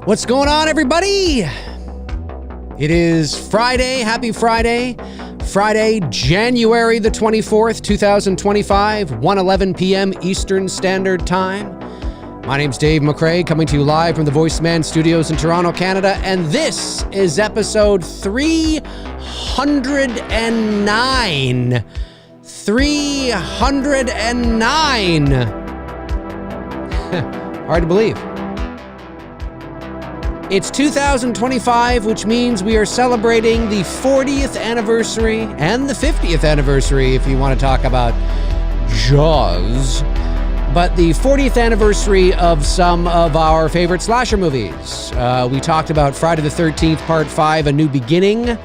What's going on, everybody? It is Friday. Happy Friday. Friday, January the 24th, 2025, 1:11 p.m. Eastern Standard Time. My name's Dave McRae, coming to you live from the Voice Man Studios in Toronto, Canada, and this is episode 309. 309. Hard to believe. It's 2025, which means we are celebrating the 40th anniversary and the 50th anniversary, if you want to talk about Jaws. But the 40th anniversary of some of our favorite slasher movies. We talked about Friday the 13th, Part 5, A New Beginning.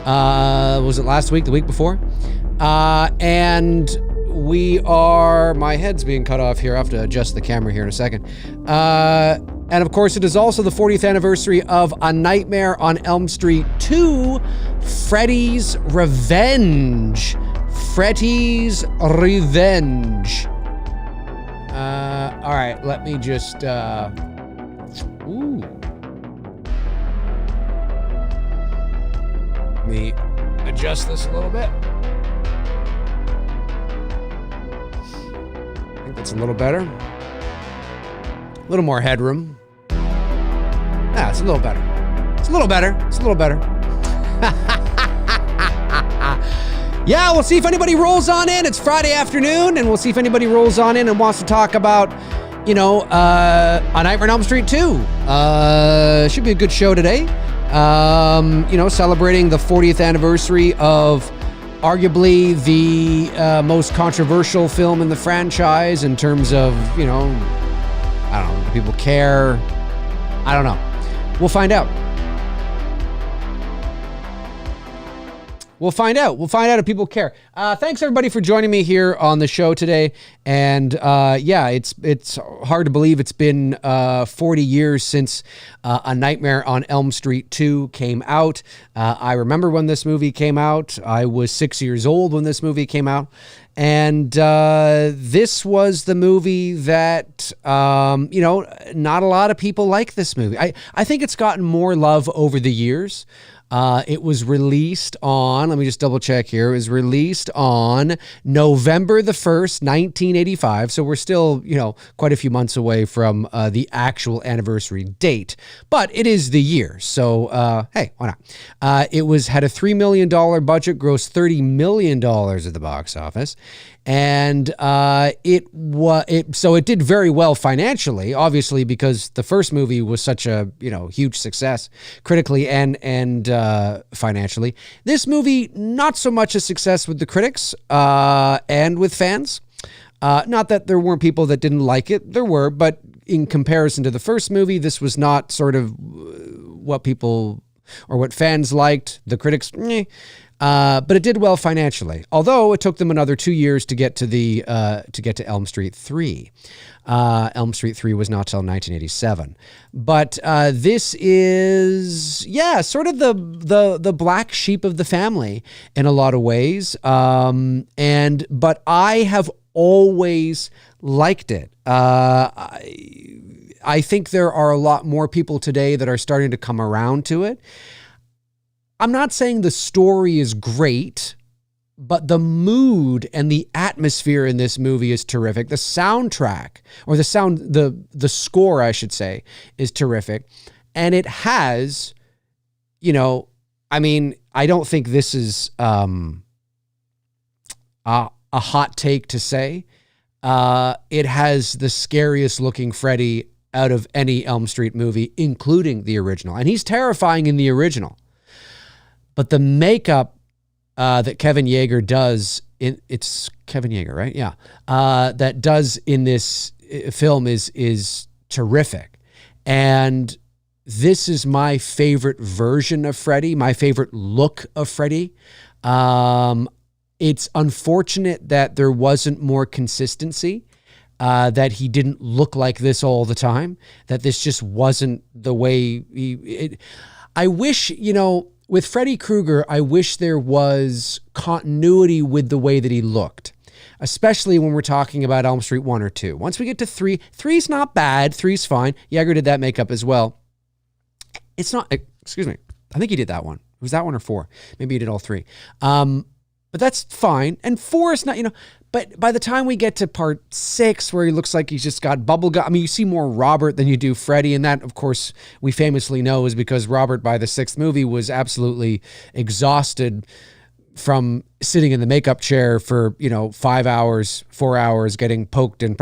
Was it last week, the week before? And we are... My head's being cut off here. I have to adjust the camera here in a second. And of course, it is also the 40th anniversary of A Nightmare on Elm Street 2, Freddy's Revenge. Freddy's Revenge. All right, let me just, Let me adjust this a little bit. I think that's a little better. A little more headroom. Ah, it's a little better. It's a little better. It's a little better. Yeah, we'll see if anybody rolls on in. It's Friday afternoon, and we'll see if anybody rolls on in and wants to talk about, A Nightmare on Elm Street 2. Should be a good show today. Celebrating the 40th anniversary of arguably the most controversial film in the franchise in terms of, I don't know, do people care? I don't know. We'll find out. We'll find out if people care. Thanks everybody for joining me here on the show today. And it's hard to believe it's been 40 years since A Nightmare on Elm Street 2 came out. I remember when this movie came out. I was 6 years old when this movie came out. And this was the movie that, not a lot of people like this movie. I think it's gotten more love over the years. It was released on, let me just double check here. It was released on November the 1st, 1985. So we're still, quite a few months away from the actual anniversary date, but it is the year. So, hey, why not? It had a $3 million budget, grossed $30 million at the box office. And it did very well financially, obviously, because the first movie was such a huge success critically and financially. This movie, not so much a success with the critics and with fans. Not that there weren't people that didn't like it, there were, but in comparison to the first movie, this was not sort of what people or what fans liked. The critics, but it did well financially. Although it took them another 2 years to get to Elm Street 3. Elm Street 3 was not till 1987. But this is sort of the black sheep of the family in a lot of ways. But I have always liked it. I think there are a lot more people today that are starting to come around to it. I'm not saying the story is great, but the mood and the atmosphere in this movie is terrific. The soundtrack, or the score, I should say, is terrific. And it has, I don't think this is a hot take to say. It has the scariest looking Freddy out of any Elm Street movie, including the original. And he's terrifying in the original. But the makeup that Kevin Yeager does, it's Kevin Yeager, right? Yeah. That does in this film is terrific. And this is my favorite version of Freddy, my favorite look of Freddy. It's unfortunate that there wasn't more consistency, that he didn't look like this all the time, that this just wasn't the way I wish, with Freddy Krueger, I wish there was continuity with the way that he looked, especially when we're talking about Elm Street 1 or 2. Once we get to 3, 3's not bad. 3's fine. Yeager did that makeup as well. It's not, excuse me. I think he did that one. It was that one or 4. Maybe he did all 3. But that's fine. And 4 is not, but by the time we get to part 6, where he looks like he's just got bubble gum, I mean, you see more Robert than you do Freddy. And that, of course, we famously know is because Robert, by the 6th movie, was absolutely exhausted from sitting in the makeup chair for, 5 hours, 4 hours, getting poked. And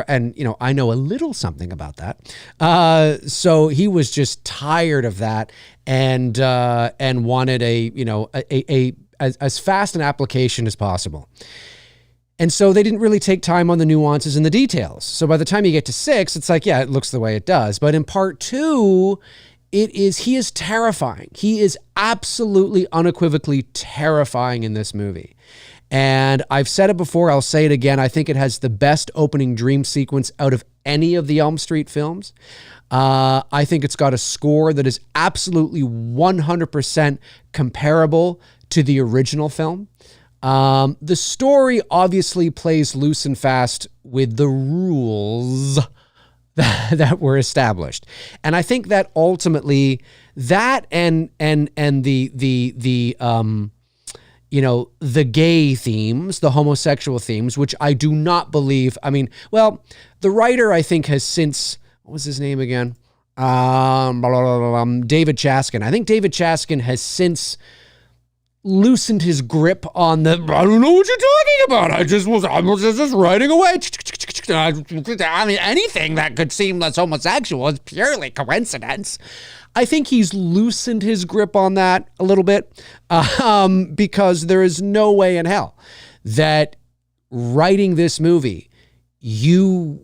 I know a little something about that. So he was just tired of that and wanted as fast an application as possible. And so they didn't really take time on the nuances and the details. So by the time you get to 6, it's like, yeah, it looks the way it does. But in part 2, he is terrifying. He is absolutely unequivocally terrifying in this movie. And I've said it before, I'll say it again. I think it has the best opening dream sequence out of any of the Elm Street films. I think it's got a score that is absolutely 100% comparable to the original film. The story obviously plays loose and fast with the rules that were established. And I think that ultimately that and the gay themes, the homosexual themes, which I do not believe, the writer I think has since, what was his name again? David Chaskin. I think David Chaskin has since loosened his grip on I don't know what you're talking about. I was just writing away. Anything that could seem less homosexual is purely coincidence. I think he's loosened his grip on that a little bit because there is no way in hell that writing this movie, you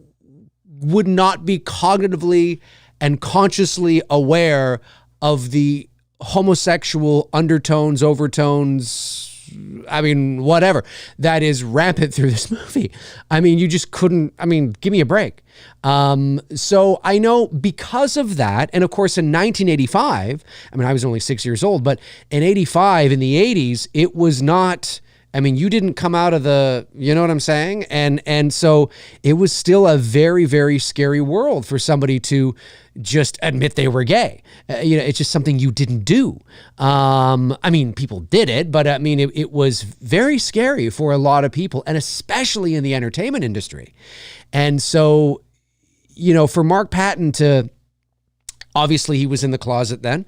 would not be cognitively and consciously aware of the homosexual undertones, overtones, whatever, that is rampant through this movie. You just couldn't, give me a break. So I know because of that, and of course in 1985, I was only 6 years old, but in 85, in the 80s, it was not, you didn't come out of the, you know what I'm saying? And so it was still a very, very scary world for somebody to just admit they were gay. It's just something you didn't do. People did it, but it was very scary for a lot of people, and especially in the entertainment industry. And so, for Mark Patton to, obviously he was in the closet then.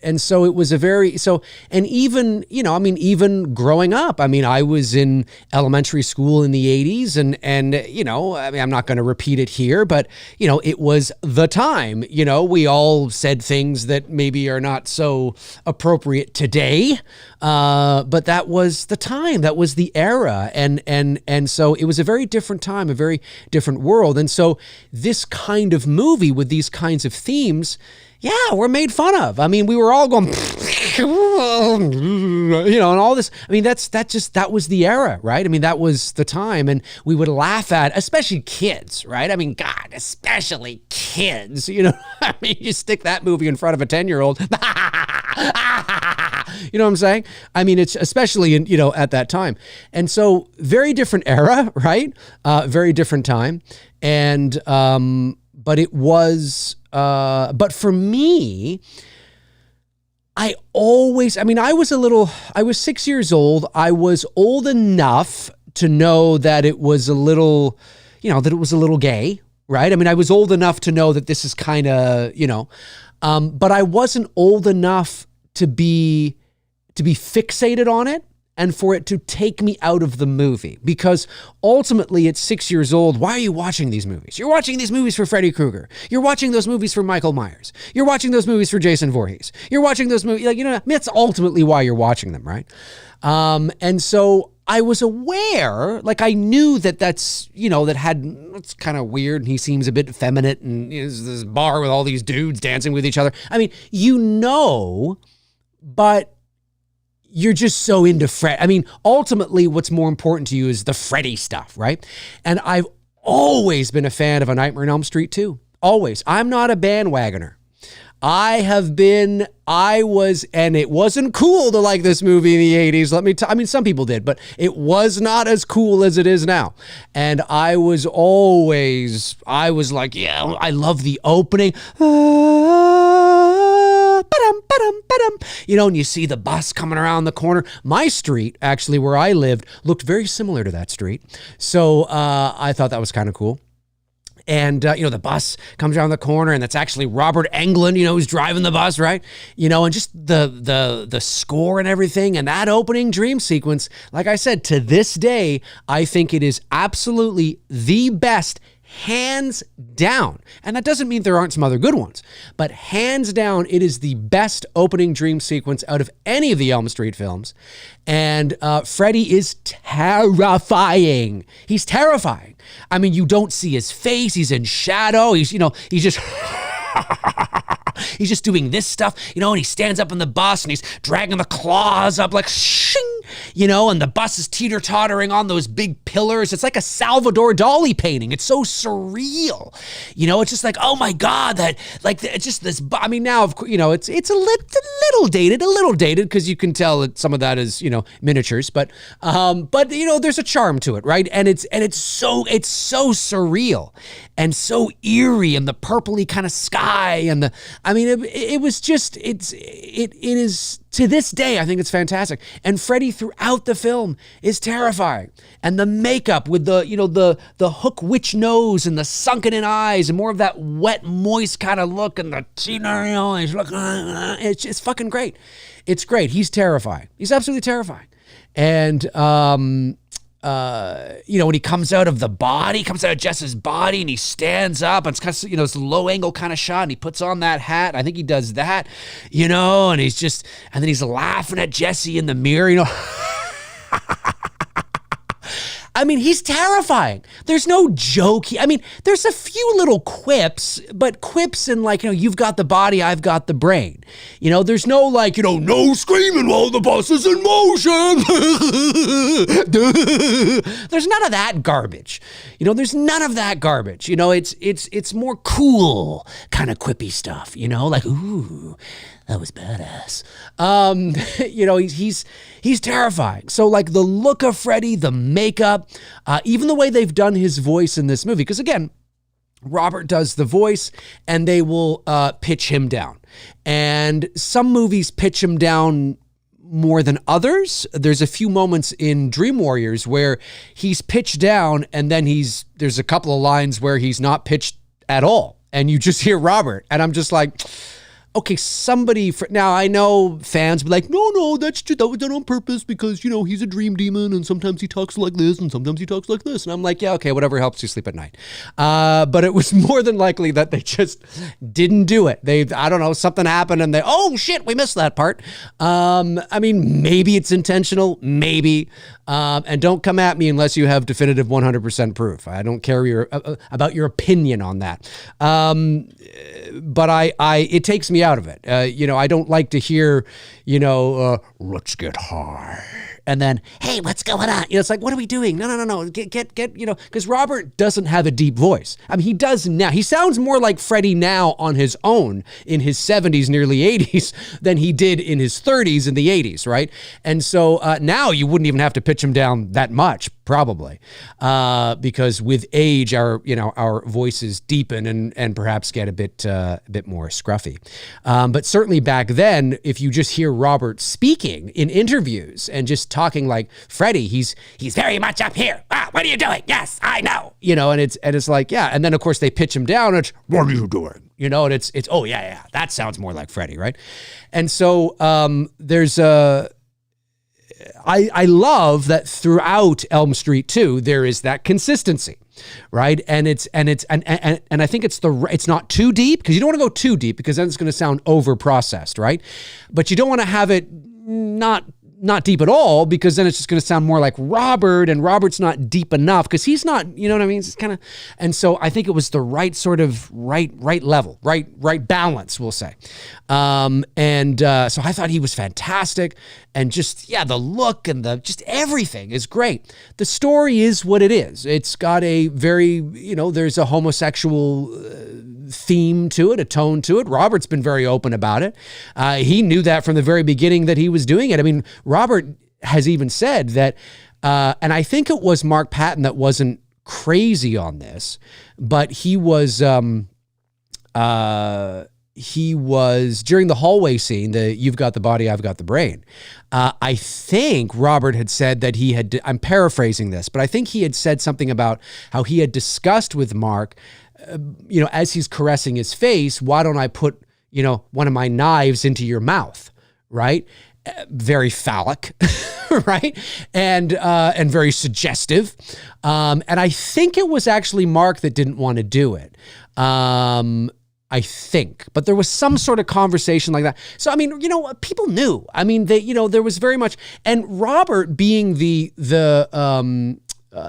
And so it was and even, even growing up, I was in elementary school in the 80s and I'm not going to repeat it here, but, it was the time, we all said things that maybe are not so appropriate today. But that was the time, that was the era. And so it was a very different time, a very different world. And so this kind of movie with these kinds of themes, yeah, we're made fun of. We were all going, and all this. That was the era, right? That was the time, and we would laugh at, especially kids, right? God, especially kids. You stick that movie in front of a 10-year-old. You know what I'm saying? It's especially at that time, and so very different era, right? Very different time, and but it was. But for me, I was 6 years old. I was old enough to know that it was a little, that it was a little gay, right? I was old enough to know that this is kind of, but I wasn't old enough to be fixated on it and for it to take me out of the movie. Because ultimately at 6 years old, why are you watching these movies? You're watching these movies for Freddy Krueger. You're watching those movies for Michael Myers. You're watching those movies for Jason Voorhees. You're watching those movies, that's ultimately why you're watching them, right? And so I was aware, I knew that's, it's kind of weird, and he seems a bit effeminate, and there's this bar with all these dudes dancing with each other. But you're just so into Fred. Ultimately, what's more important to you is the Freddy stuff, right? And I've always been a fan of A Nightmare on Elm Street too. Always. I'm not a bandwagoner. And it wasn't cool to like this movie in the 80s. I mean, some people did, but it was not as cool as it is now. And I was like, yeah, I love the opening. You know, and you see the bus coming around the corner. My street, actually, where I lived, looked very similar to that street. So I thought that was kind of cool. And, you know, the bus comes around the corner, and that's actually Robert Englund, you know, who's driving the bus, right? You know, and just the score and everything, and that opening dream sequence, like I said, to this day, I think it is absolutely the best, hands down. And that doesn't mean there aren't some other good ones, but hands down, it is the best opening dream sequence out of any of the Elm Street films. And Freddy is terrifying. He's terrifying. I mean, you don't see his face. He's in shadow. He's just... He's just doing this stuff, you know, and he stands up in the bus and he's dragging the claws up like shing, you know, and the bus is teeter-tottering on those big pillars. It's like a Salvador Dali painting. It's so surreal. You know, it's just like, oh my God, that, like, it's just this, I mean, now, of course, you know, it's a little dated because you can tell that some of that is, you know, miniatures, but you know, there's a charm to it, right? And it's so surreal and so eerie, and the purpley kind of sky, and I mean, it was just, it is, to this day, I think it's fantastic. And Freddy throughout the film is terrifying. And the makeup with the, you know, the hook witch nose and the sunken in eyes and more of that wet, moist kind of look, and the, you know, he's looking, it's fucking great. It's great. He's terrifying. He's absolutely terrifying. And, you know, when he comes out of Jess's body, and he stands up, and it's kind of, you know, it's a low angle kind of shot, and he puts on that hat. I think he does that, you know, and then he's laughing at Jesse in the mirror, you know. I mean, he's terrifying. There's no joke. I mean, there's a few little quips, but quips in like, you know, you've got the body, I've got the brain. You know, there's no like, you know, no screaming while the bus is in motion. There's none of that garbage. You know, there's none of that garbage. You know, it's more cool kind of quippy stuff, you know, like, ooh, that was badass. You know, he's terrifying. So like the look of Freddy, the makeup, even the way they've done his voice in this movie, because again, Robert does the voice, and they will pitch him down. And some movies pitch him down more than others. There's a few moments in Dream Warriors where he's pitched down, and then there's a couple of lines where he's not pitched at all, and you just hear Robert, and I'm just like, okay, now I know fans be like, no, that was done on purpose because, you know, he's a dream demon, and sometimes he talks like this and sometimes he talks like this. And I'm like, yeah, okay, whatever helps you sleep at night. But it was more than likely that they just didn't do it. I don't know, something happened and oh shit, we missed that part. I mean, maybe it's intentional, maybe. And don't come at me unless you have definitive 100% proof. I don't care about your opinion on that. But it takes me out of it. You know, I don't like to hear, you know, let's get high. And then, hey, what's going on? You know, it's like, what are we doing? No. Get, you know, because Robert doesn't have a deep voice. I mean, he does now. He sounds more like Freddy now on his own in his 70s, nearly 80s, than he did in his 30s in the 80s, right? And so now you wouldn't even have to pitch him down that much, probably, because with age, our voices deepen and perhaps get a bit more scruffy. But certainly back then, if you just hear Robert speaking in interviews and just talking like Freddy, he's very much up here. What are you doing? Yes, I know. You know, and it's like, yeah. And then of course they pitch him down. It's, what are you doing? You know, and it's oh yeah, that sounds more like Freddy, right? And so there's I love that throughout Elm Street 2 there is that consistency, right? And I think it's not too deep, because you don't want to go too deep because then it's going to sound over processed, right? But you don't want to have it not not deep at all, because then it's just going to sound more like Robert, and Robert's not deep enough because he's not, you know what I mean? It's kind of, and so I think it was the right sort of right level, right balance, we'll say. So I thought he was fantastic, and just, yeah, the look and just everything is great. The story is what it is. It's got a very, there's a homosexual theme to it, a tone to it. Robert's been very open about it. He knew that from the very beginning that he was doing it. I mean, Robert has even said that, and I think it was Mark Patton that wasn't crazy on this, but he was during the hallway scene, "You've got the body, I've got the brain." I think Robert had said that I'm paraphrasing this, but I think he had said something about how he had discussed with Mark, as he's caressing his face, why don't I put, one of my knives into your mouth, right? Very phallic, right? And very suggestive. And I think it was actually Mark that didn't want to do it. I think, but there was some sort of conversation like that. So, I mean, people knew. I mean, there was very much, and Robert being the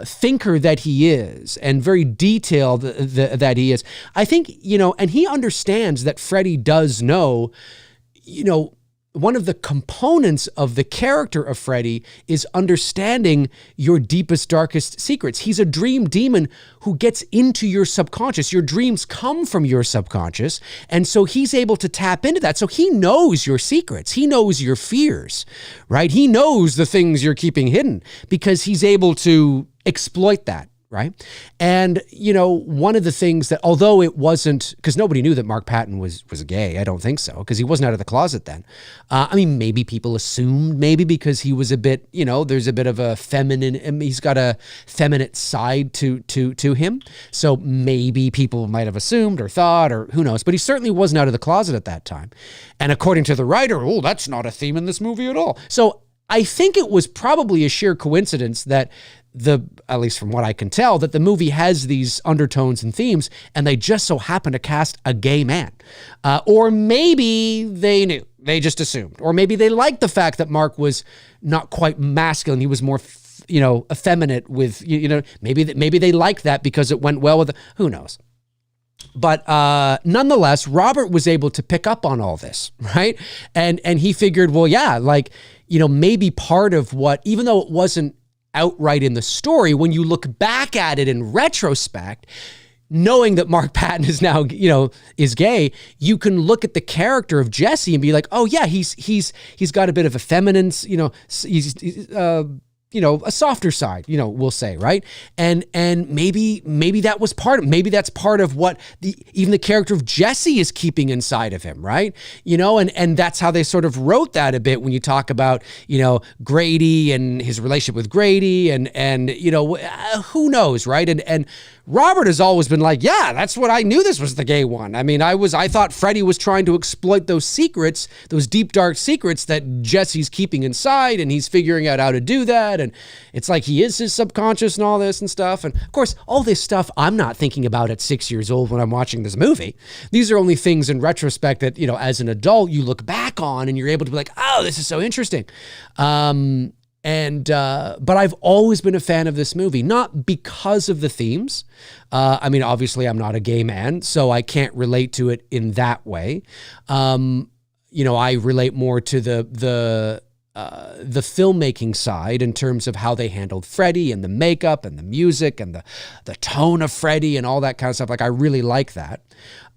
thinker that he is, and very detailed that he is, I think, and he understands that Freddy does know, one of the components of the character of Freddy is understanding your deepest, darkest secrets. He's a dream demon who gets into your subconscious. Your dreams come from your subconscious. And so he's able to tap into that. So he knows your secrets. He knows your fears, right? He knows the things you're keeping hidden because he's able to exploit that. Right. And, one of the things that, although it wasn't, because nobody knew that Mark Patton was gay, I don't think so, because he wasn't out of the closet then. I mean, maybe people assumed, maybe because he was a bit, there's a bit of a feminine, he's got a feminine side to him. So maybe people might have assumed or thought, or who knows, but he certainly wasn't out of the closet at that time. And according to the writer, that's not a theme in this movie at all. So I think it was probably a sheer coincidence that at least from what I can tell, that the movie has these undertones and themes, and they just so happen to cast a gay man. Or maybe they knew, they just assumed, or maybe they liked the fact that Mark was not quite masculine. He was more, effeminate with, maybe they liked that because it went well with, who knows? But nonetheless, Robert was able to pick up on all this, right? And he figured, well, yeah, maybe part of what, even though it wasn't outright in the story, when you look back at it in retrospect, knowing that Mark Patton is now, is gay, you can look at the character of Jesse and be like, oh yeah, he's got a bit of a feminine, he's a softer side, we'll say, right? And maybe that was maybe that's part of what even the character of Jesse is keeping inside of him, right? And that's how they sort of wrote that a bit when you talk about, Grady and his relationship with Grady and who knows, right? And Robert has always been like, yeah, that's what I knew, this was the gay one. I mean, I thought Freddy was trying to exploit those secrets, those deep, dark secrets that Jesse's keeping inside, and he's figuring out how to do that. And it's like he is his subconscious and all this and stuff. And of course, all this stuff I'm not thinking about at 6 years old when I'm watching this movie. These are only things in retrospect that, as an adult, you look back on and you're able to be like, oh, this is so interesting. But I've always been a fan of this movie, not because of the themes. I mean, obviously I'm not a gay man, so I can't relate to it in that way. I relate more to the filmmaking side in terms of how they handled Freddy and the makeup and the music and the tone of Freddy and all that kind of stuff. Like, I really like that.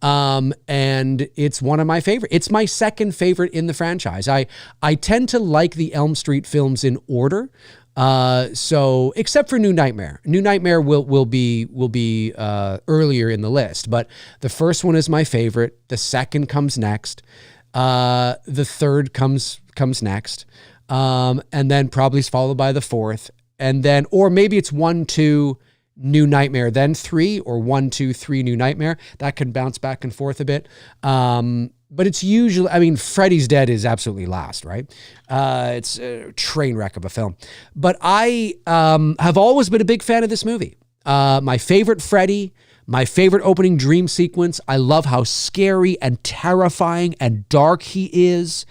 And it's one of my favorite. It's my second favorite in the franchise. I tend to like the Elm Street films in order. So except for New Nightmare. New Nightmare will be earlier in the list, but the first one is my favorite. The second comes next. The third comes next. And then probably is followed by the fourth. And then, or maybe it's 1, 2, New Nightmare, then 3, or 1, 2, 3, New Nightmare. That can bounce back and forth a bit. But it's usually, I mean, Freddy's Dead is absolutely last, right? It's a train wreck of a film. But I have always been a big fan of this movie. My favorite Freddy, my favorite opening dream sequence. I love how scary and terrifying and dark he is.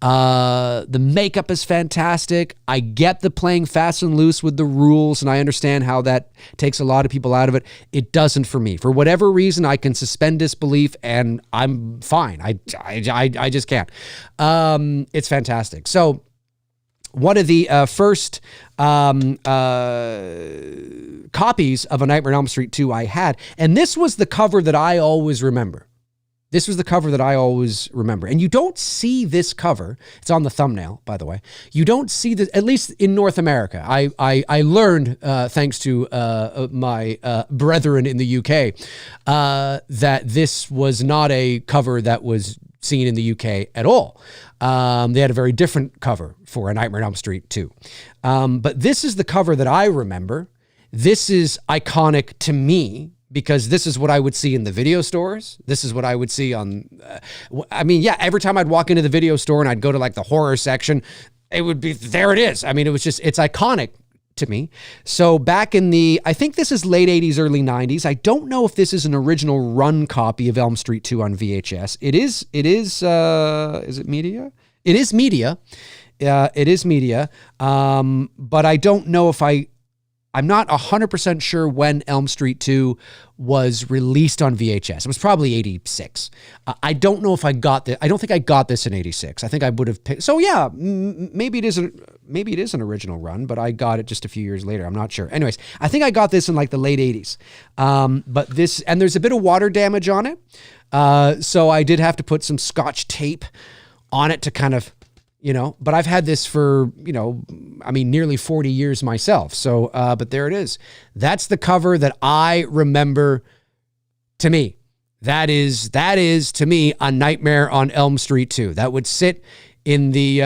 The makeup is fantastic. I get the playing fast and loose with the rules, and I understand how that takes a lot of people out of it. It doesn't for me. For whatever reason, I can suspend disbelief, and I'm fine. I just can't. It's fantastic. So one of the first copies of A Nightmare on Elm Street 2 I had, and this was the cover that I always remember. This was the cover that I always remember. And you don't see this cover. It's on the thumbnail, by the way. You don't see this, at least in North America. I learned, thanks to my brethren in the UK, that this was not a cover that was seen in the UK at all. They had a very different cover for A Nightmare on Elm Street 2. But this is the cover that I remember. This is iconic to me, because this is what I would see in the video stores. This is what I would see on, every time I'd walk into the video store and I'd go to like the horror section, it would be, there it is. I mean, it's iconic to me. So back in I think this is late 80s, early 90s. I don't know if this is an original run copy of Elm Street 2 on VHS. Is it media? It is media. It is media. But I don't know if I'm not 100% sure when Elm Street 2 was released on VHS. It was probably 86. I don't know if I got this. I don't think I got this in 86. I think I would have picked. So yeah, maybe it is an original run, but I got it just a few years later. I'm not sure. Anyways, I think I got this in like the late 80s. But there's a bit of water damage on it. So I did have to put some Scotch tape on it to kind of, but I've had this for, nearly 40 years myself. So, but there it is. That's the cover that I remember to me. That is to me A Nightmare on Elm Street 2. That would sit in the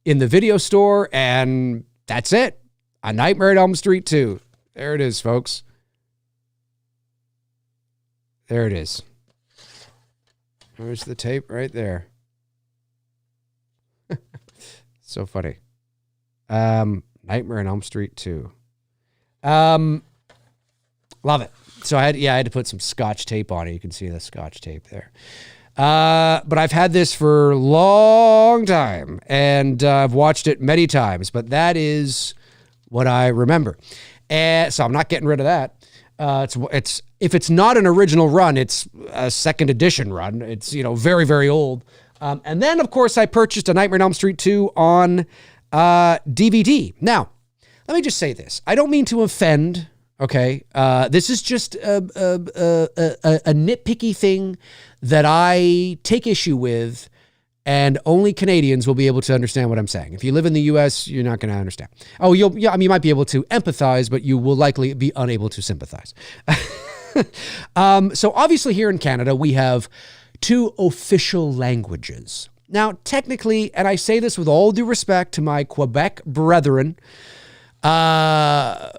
video store, and that's it. A Nightmare on Elm Street 2. There it is, folks. There it is. There's the tape right there. So funny. Nightmare on Elm Street 2. Love it. So I had to put some Scotch tape on it. You can see the Scotch tape there. But I've had this for a long time, and I've watched it many times, but that is what I remember. And so I'm not getting rid of that. It's if it's not an original run, it's a second edition run. It's, very, very old. And then, of course, I purchased A Nightmare on Elm Street 2 on DVD. Now, let me just say this. I don't mean to offend, okay? This is just a nitpicky thing that I take issue with, and only Canadians will be able to understand what I'm saying. If you live in the U.S., you're not going to understand. Oh, you might be able to empathize, but you will likely be unable to sympathize. So obviously here in Canada, we have 2 official languages. Now, technically, and I say this with all due respect to my Quebec brethren, my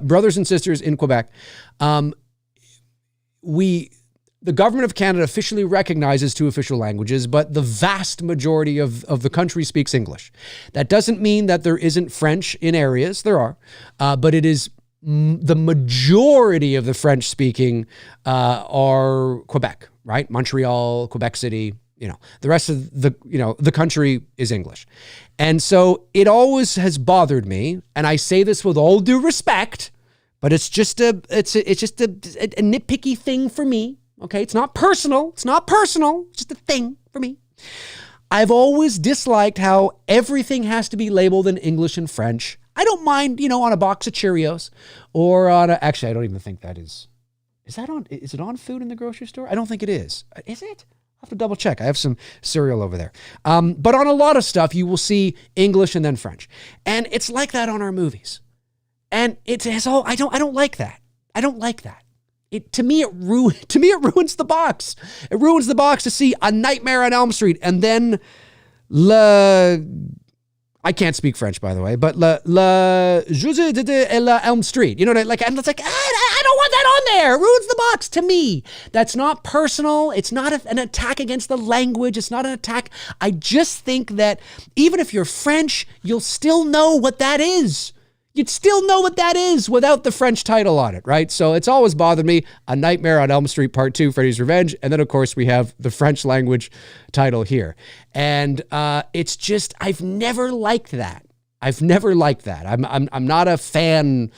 brothers and sisters in Quebec, the government of Canada officially recognizes 2 official languages, but the vast majority of the country speaks English. That doesn't mean that there isn't French in areas. There are, but it is the majority of the French speaking are Quebec, right? Montreal, Quebec City, the rest of the country is English. And so it always has bothered me. And I say this with all due respect, but it's just a nitpicky thing for me. Okay. It's not personal. It's just a thing for me. I've always disliked how everything has to be labeled in English and French. I don't mind, on a box of Cheerios or actually, I don't even think that is it on food in the grocery store? I don't think it is. Is it? I'll have to double check. I have some cereal over there. But on a lot of stuff, you will see English and then French. And it's like that on our movies. And I don't like that. I don't like that. To me, it ruins the box. It ruins the box to see A Nightmare on Elm Street and then I can't speak French, by the way, but José de Elm Street. And it's like, I don't want that on there. It ruins the box to me. That's not personal. It's not an attack against the language. It's not an attack. I just think that even if you're French, you'll still know what that is. you'd still know what that is without the French title on it, right? So it's always bothered me. A Nightmare on Elm Street Part 2, Freddy's Revenge. And then, of course, we have the French language title here. And it's just, I've never liked that. I'm not a fan.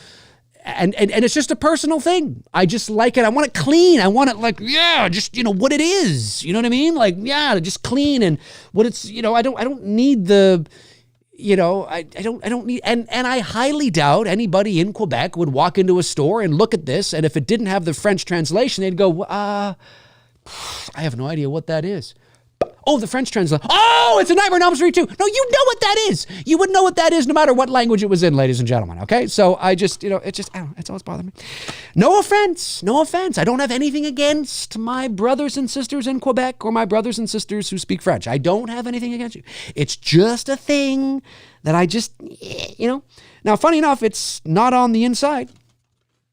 And it's just a personal thing. I just like it. I want it clean. I want it like, yeah, just, what it is. You know what I mean? Like, yeah, just clean. And what it's, I don't need the... I don't need, and I highly doubt anybody in Quebec would walk into a store and look at this, and if it didn't have the French translation, they'd go, I have no idea what that is. Oh, the French translation. Oh, it's a Nightmare on Elm Street 2. No, you know what that is. You would know what that is no matter what language it was in, ladies and gentlemen, okay? So I just, I don't know, it's always bothered me. No offense. I don't have anything against my brothers and sisters in Quebec or my brothers and sisters who speak French. I don't have anything against you. It's just a thing that I just, Now, funny enough, it's not on the inside.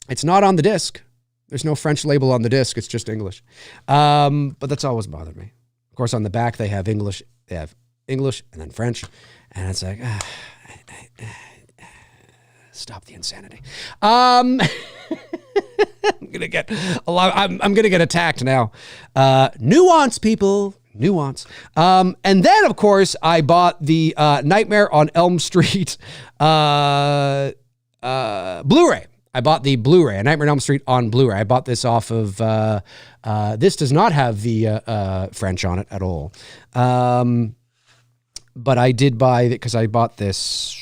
It's not on the disc. There's no French label on the disc. It's just English. But that's always bothered me. Of course, on the back, they have English. They have English and then French. And it's like, stop the insanity. I'm gonna get I'm gonna get attacked now. Nuance, people. Nuance. And then, of course, I bought the Nightmare on Elm Street Blu-ray. I bought the Blu-ray, A Nightmare on Elm Street on Blu-ray. I bought this off of, this does not have the French on it at all. But I did buy it because I bought this.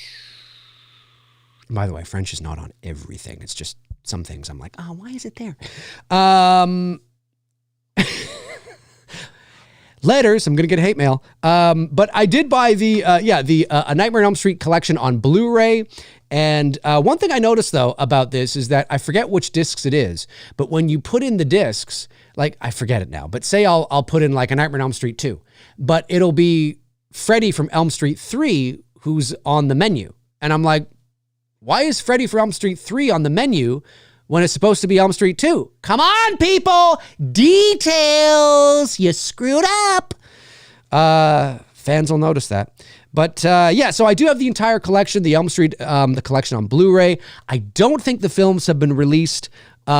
By the way, French is not on everything. It's just some things I'm like, oh, why is it there? Letters, I'm going to get hate mail. But I did buy the A Nightmare on Elm Street collection on Blu-ray. And one thing I noticed, though, about this is that I forget which discs it is. But when you put in the discs, like, I forget it now. But say I'll put in, like, A Nightmare on Elm Street 2. But it'll be Freddy from Elm Street 3 who's on the menu. And I'm like, why is Freddy from Elm Street 3 on the menu when it's supposed to be Elm Street 2? Come on, people! Details! You screwed up! Fans will notice that. But so I do have the entire collection, the Elm Street, the collection on Blu-ray. I don't think the films have been released in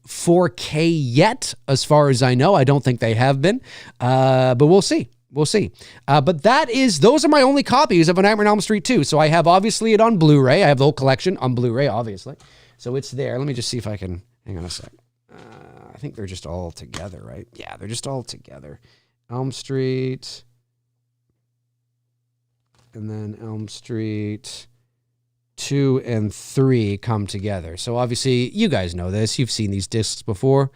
4K yet, as far as I know. I don't think they have been, but we'll see. We'll see. But those are my only copies of A Nightmare on Elm Street 2. So I have obviously it on Blu-ray. I have the whole collection on Blu-ray, obviously. So it's there. Let me just see if I can, hang on a sec. I think they're just all together, right? Yeah, they're just all together. Elm Street, and then Elm Street 2 and 3 come together. So obviously, you guys know this. You've seen these discs before.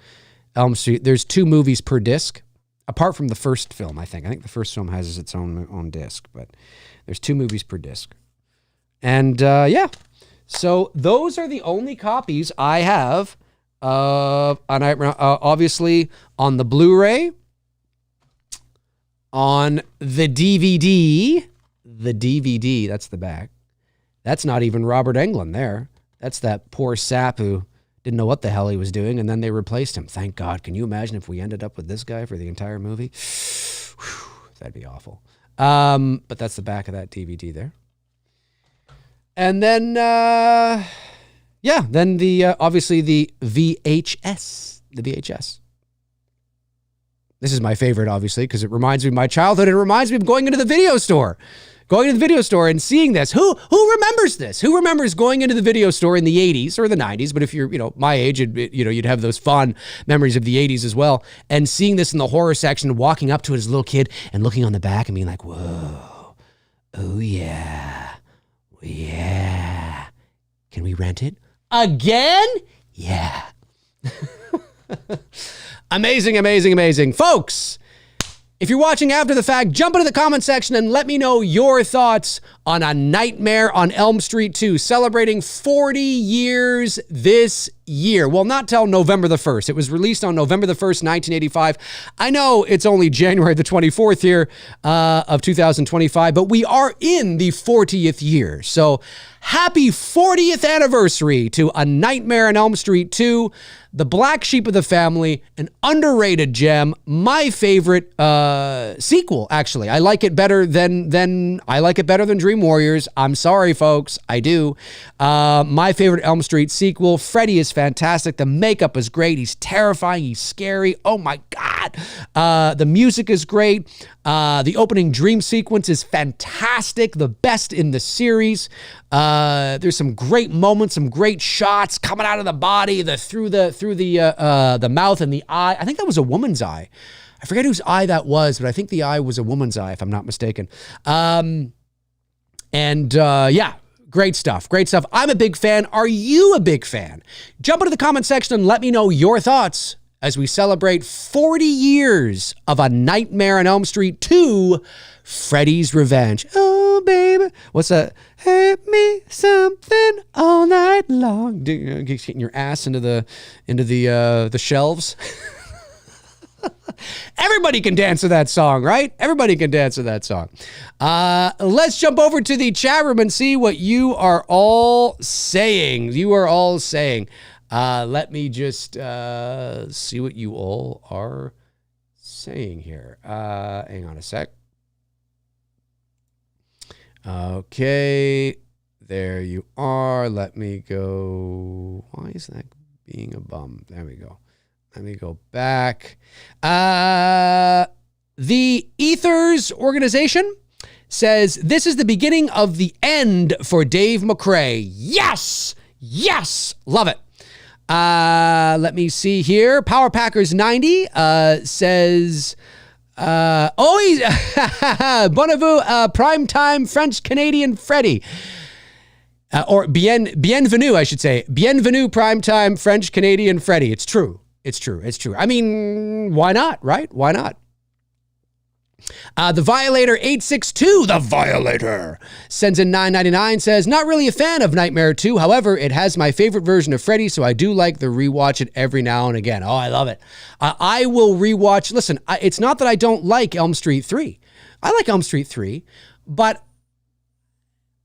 Elm Street, there's 2 movies per disc. Apart from the first film, I think. I think the first film has its own disc, but there's 2 movies per disc. And so those are the only copies I have of A Nightmare, obviously on the Blu-ray, on the DVD. The DVD, that's the back. That's not even Robert Englund there. That's that poor sap who didn't know what the hell he was doing, and then they replaced him. Thank God. Can you imagine if we ended up with this guy for the entire movie? Whew, that'd be awful. But that's the back of that DVD there. And then, then obviously the VHS. The VHS. This is my favorite, obviously, because it reminds me of my childhood. It reminds me of going into the video store. Going to the video store and seeing this. Who remembers this? Who remembers going into the video store in the 80s or the 90s? But if you're, my age, you'd have those fond memories of the 80s as well. And seeing this in the horror section, walking up to it as a little kid and looking on the back and being like, whoa, oh yeah, yeah. Can we rent it? Again? Yeah. Amazing, amazing, amazing. Folks, if you're watching after the fact, jump into the comment section and let me know your thoughts on A Nightmare on Elm Street 2, celebrating 40 years this year. Well, not till November the 1st. It was released on November the 1st, 1985. I know it's only January the 24th here of 2025, but we are in the 40th year. So happy 40th anniversary to A Nightmare on Elm Street 2, the black sheep of the family, an underrated gem, my favorite sequel, actually. I like it better than Dream Warriors. I'm sorry, folks. I do. My favorite Elm Street sequel. Freddy is fantastic. The makeup is great. He's terrifying. He's scary. Oh, my God. The music is great. The opening dream sequence is fantastic. The best in the series. There's some great moments, some great shots coming out of the body, through the mouth and the eye. I think that was a woman's eye. I forget whose eye that was, but I think the eye was a woman's eye, if I'm not mistaken. Yeah, great stuff. Great stuff. I'm a big fan. Are you a big fan? Jump into the comment section and let me know your thoughts as we celebrate 40 years of A Nightmare on Elm Street 2, Freddy's Revenge. Oh, baby. What's that? Hit me something all night long. Getting your ass into the shelves. Everybody can dance to that song, right? Everybody can dance to that song. Let's jump over to the chat room and see what you are all saying. Let me just see what you all are saying here. Hang on a sec. Okay, there you are. Let me go. Why is that being a bum? There we go. Let me go back. The Ethers organization says, this is the beginning of the end for Dave McRae. Yes! Yes! Love it. Let me see here. Power Packers 90 says, he's Bonavou, primetime French-Canadian Freddy. Or bienvenue, I should say. Bienvenue, primetime French-Canadian Freddy. It's true. It's true. I mean, why not, right? Why not? The Violator 862, the Violator, sends in $9.99, says, not really a fan of Nightmare 2. However, it has my favorite version of Freddy, so I do like to rewatch it every now and again. Oh, I love it. I will rewatch. Listen, it's not that I don't like Elm Street 3. I like Elm Street 3, but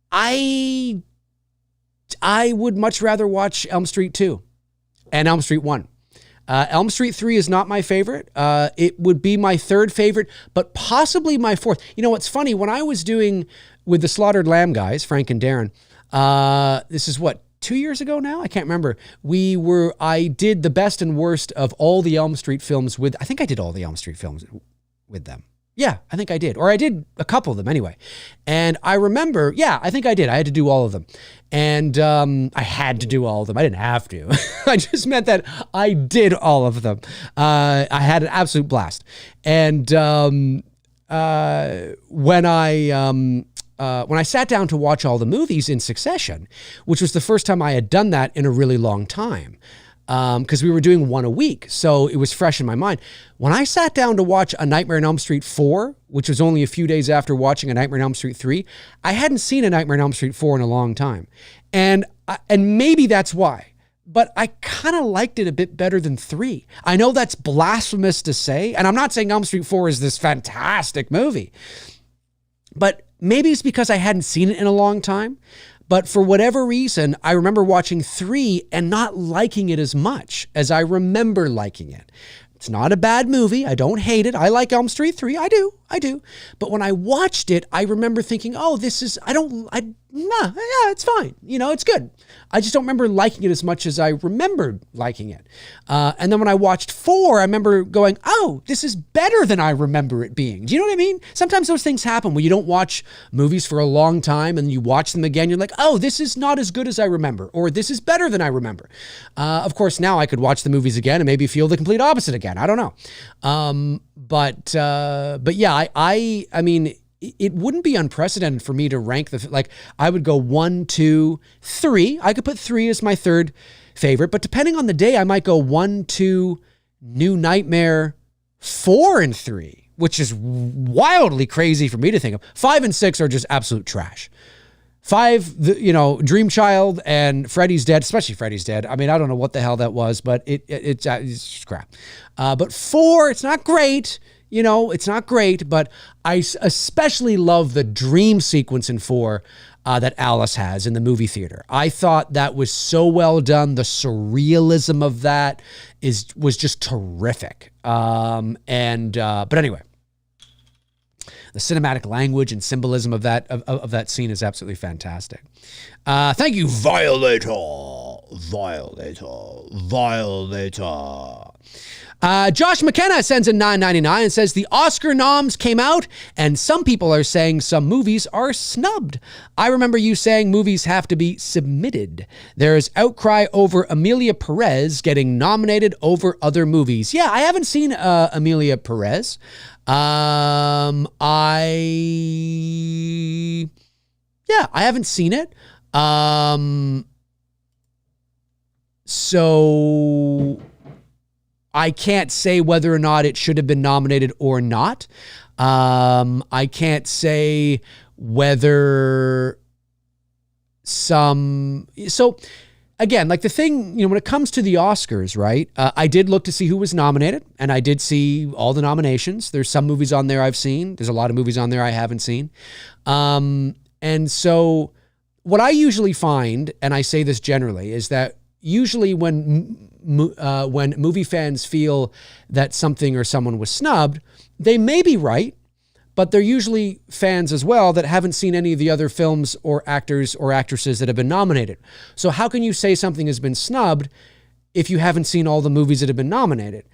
I would much rather watch Elm Street 2 and Elm Street 1. Elm Street 3 is not my favorite. It would be my third favorite, but possibly my fourth. You know, what's funny, when I was doing with the Slaughtered Lamb guys, Frank and Darren, this is 2 years ago now? I can't remember. I did the best and worst of all the Elm Street films I think I did all the Elm Street films with them. Yeah, I think I did. Or I did a couple of them anyway. And I remember, I think I did. I had to do all of them. And I had to do all of them. I didn't have to. I just meant that I did all of them. I had an absolute blast. And when I sat down to watch all the movies in succession, which was the first time I had done that in a really long time, because we were doing one a week, so it was fresh in my mind. When I sat down to watch A Nightmare on Elm Street 4, which was only a few days after watching A Nightmare on Elm Street 3, I hadn't seen A Nightmare on Elm Street 4 in a long time. And maybe that's why, but I kind of liked it a bit better than 3. I know that's blasphemous to say, and I'm not saying Elm Street 4 is this fantastic movie, but maybe it's because I hadn't seen it in a long time. But for whatever reason, I remember watching 3 and not liking it as much as I remember liking it. It's not a bad movie. I don't hate it. I like Elm Street 3. I do. But when I watched it, I remember thinking, it's fine. It's good. I just don't remember liking it as much as I remembered liking it. And then when I watched 4, I remember going, oh, this is better than I remember it being. Do you know what I mean? Sometimes those things happen when you don't watch movies for a long time and you watch them again. You're like, oh, this is not as good as I remember, or this is better than I remember. Of course, now I could watch the movies again and maybe feel the complete opposite again. I don't know. But yeah, I mean, it wouldn't be unprecedented for me to rank I would go 1, 2, 3. I could put 3 as my third favorite, but depending on the day, I might go 1, 2, New Nightmare, 4, and 3, which is wildly crazy for me to think of. 5 and 6 are just absolute trash. Dream Child and Freddy's Dead, especially Freddy's Dead. I mean, I don't know what the hell that was, but it's just crap. But 4, it's not great. It's not great, but I especially love the dream sequence in 4 that Alice has in the movie theater. I thought that was so well done. The surrealism of that was just terrific. But anyway. The cinematic language and symbolism of that scene is absolutely fantastic. Thank you, Violator. Josh McKenna sends in $9.99 and says the Oscar noms came out and some people are saying some movies are snubbed. I remember you saying movies have to be submitted. There is outcry over Emilia Perez getting nominated over other movies. Yeah, I haven't seen Emilia Perez. I haven't seen it. So I can't say whether or not it should have been nominated or not. I can't say whether again, like the thing, when it comes to the Oscars, right? I did look to see who was nominated, and I did see all the nominations. There's some movies on there I've seen. There's a lot of movies on there I haven't seen. And so what I usually find, and I say this generally, is that usually when movie fans feel that something or someone was snubbed, they may be right, but they're usually fans as well that haven't seen any of the other films or actors or actresses that have been nominated. So how can you say something has been snubbed if you haven't seen all the movies that have been nominated?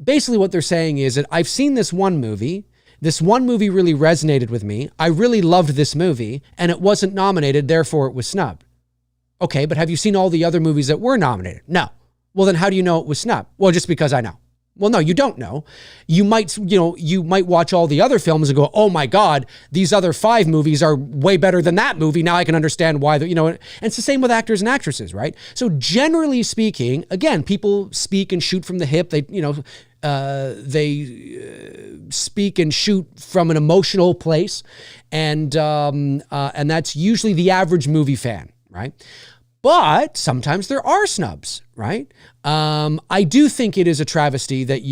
Basically what they're saying is that I've seen this one movie. This one movie really resonated with me. I really loved this movie and it wasn't nominated, therefore it was snubbed. Okay, but have you seen all the other movies that were nominated? No. Well, then how do you know it was snubbed? Well, just because I know. Well, no, you don't know. You might watch all the other films and go, oh my God, these other 5 movies are way better than that movie. Now I can understand why, and it's the same with actors and actresses, right? So generally speaking, again, people speak and shoot from the hip. They speak and shoot from an emotional place. And that's usually the average movie fan, right? But sometimes there are snubs, right? I do think it is a travesty that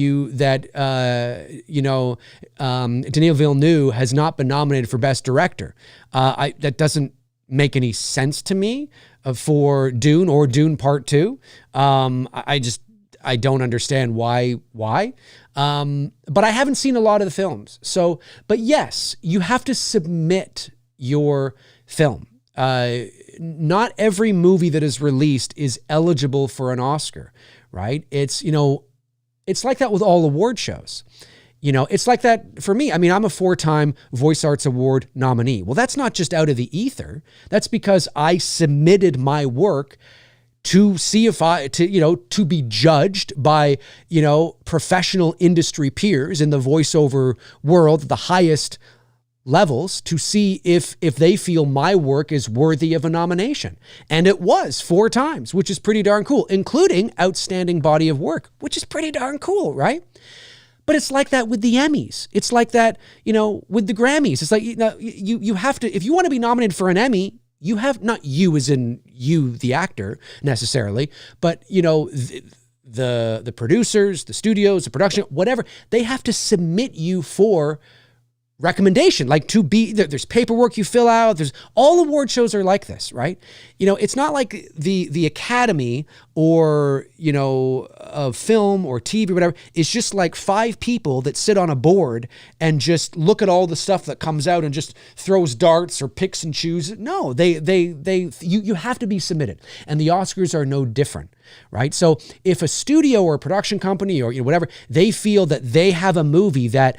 Denis Villeneuve has not been nominated for Best Director. That doesn't make any sense to me for Dune or Dune Part 2. I don't understand why. But I haven't seen a lot of the films. So, but yes, you have to submit your film. Not every movie that is released is eligible for an Oscar, right? It's like that with all award shows. It's like that for me. I mean, I'm a 4-time Voice Arts Award nominee. Well, that's not just out of the ether. That's because I submitted my work to see to be judged by, professional industry peers in the voiceover world, the highest levels, to see if they feel my work is worthy of a nomination. And it was 4 times, which is pretty darn cool, including Outstanding Body of Work, which is pretty darn cool, right? But it's like that with the Emmys. It's like that, with the Grammys. It's like, you have to, if you want to be nominated for an Emmy, you have, not you as in you, the actor necessarily, but the producers, the studios, the production, whatever, they have to submit you for recommendation, like there's paperwork you fill out. There's all award shows are like this, right? It's not like the Academy or, of film or TV or whatever. It's just like 5 people that sit on a board and just look at all the stuff that comes out and just throws darts or picks and chooses. No, you have to be submitted. And the Oscars are no different, right? So if a studio or a production company or whatever, they feel that they have a movie that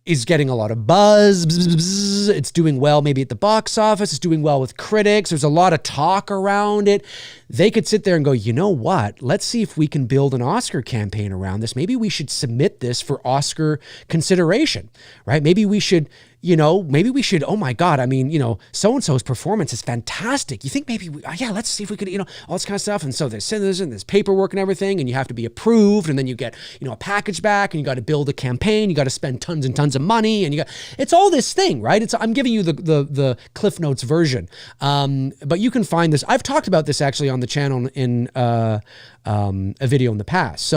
is getting a lot of buzz. It's doing well maybe at the box office. It's doing well with critics. There's a lot of talk around it. They could sit there and go, you know what? Let's see if we can build an Oscar campaign around this. Maybe we should submit this for Oscar consideration, right? Maybe we should, maybe we should, oh my God, I mean, so-and-so's performance is fantastic. You think maybe, let's see if we could, all this kind of stuff. And so there's paperwork and everything, and you have to be approved, and then you get, a package back, and you got to build a campaign, you got to spend tons and tons of money, and it's all this thing, right? I'm giving you the Cliff Notes version. But you can find this. I've talked about this actually on the channel in a video in the past.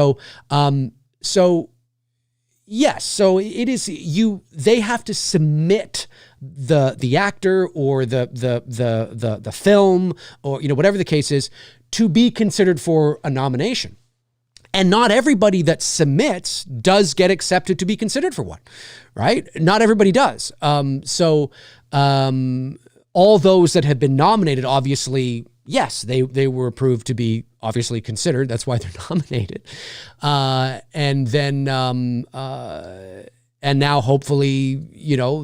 Yes, so it is they have to submit the actor or the film or whatever the case is to be considered for a nomination. And not everybody that submits does get accepted to be considered for one, right? Not everybody does. All those that have been nominated, obviously, yes, they were approved to be obviously considered. That's why they're nominated. And now hopefully,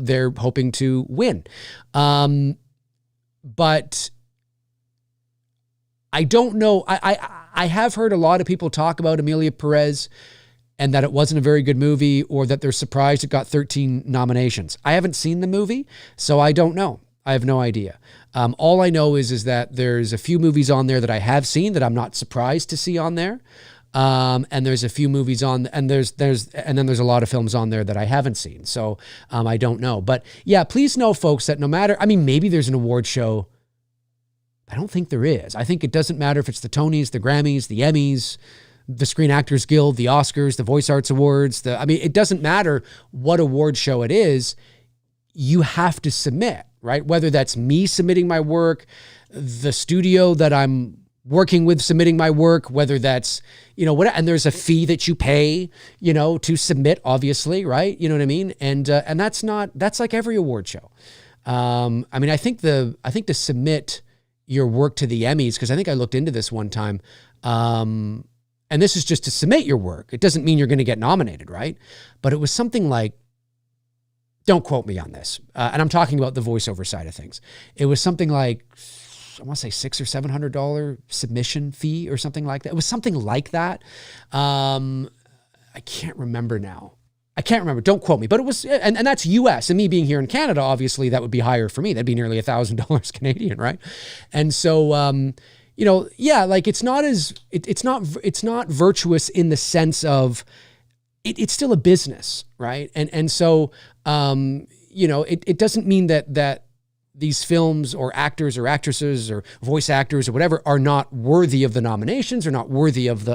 they're hoping to win. But I don't know. I have heard a lot of people talk about Emilia Perez and that it wasn't a very good movie, or that they're surprised it got 13 nominations. I haven't seen the movie, so I don't know. I have no idea. All I know is that there's a few movies on there that I have seen that I'm not surprised to see on there. And there's a few movies and then there's a lot of films on there that I haven't seen. So I don't know. But yeah, please know, folks, that no matter, maybe there's an award show. I don't think there is. I think it doesn't matter if it's the Tonys, the Grammys, the Emmys, the Screen Actors Guild, the Oscars, the Voice Arts Awards. It doesn't matter what award show it is. You have to submit, right? Whether that's me submitting my work, the studio that I'm working with submitting my work, whether that's, and there's a fee that you pay, to submit, obviously, right? You know what I mean? And that's like every award show. I think to submit your work to the Emmys, because I think I looked into this one time, and this is just to submit your work. It doesn't mean you're going to get nominated, right? But it was something like, don't quote me on this, and I'm talking about the voiceover side of things. It was something like, I want to say $600 or $700 submission fee or something like that. It was something like that. I can't remember now. Don't quote me, but it was, and that's US, and me being here in Canada, obviously that would be higher for me. That'd be nearly $1,000 Canadian, right? And so, it's not virtuous in the sense of it's still a business, right? And so, it doesn't mean that these films or actors or actresses or voice actors or whatever are not worthy of the nominations or not worthy of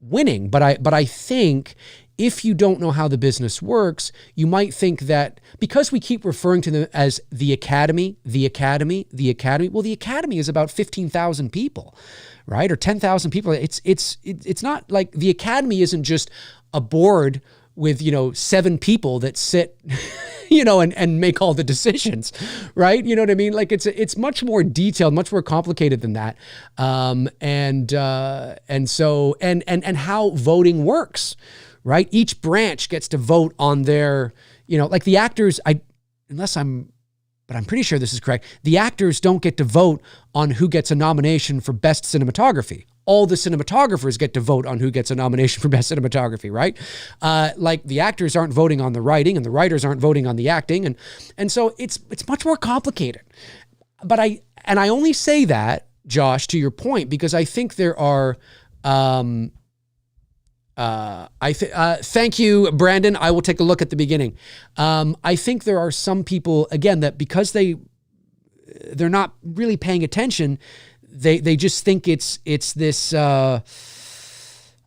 winning. But I think if you don't know how the business works, you might think that because we keep referring to them as the Academy, well, the Academy is about 15,000 people, right? Or 10,000 people. It's not like the Academy isn't just a board with, 7 people that sit, and make all the decisions, right? You know what I mean? Like it's much more detailed, much more complicated than that. And how voting works, right? Each branch gets to vote on their, like the actors, but I'm pretty sure this is correct. The actors don't get to vote on who gets a nomination for best cinematography. All the cinematographers get to vote on who gets a nomination for best cinematography, right? Like the actors aren't voting on the writing and the writers aren't voting on the acting. And so it's much more complicated. But I only say that, Josh, to your point, because I think there are, thank you, Brandon. I will take a look at the beginning. I think there are some people, again, that because they're not really paying attention, they just think it's this, I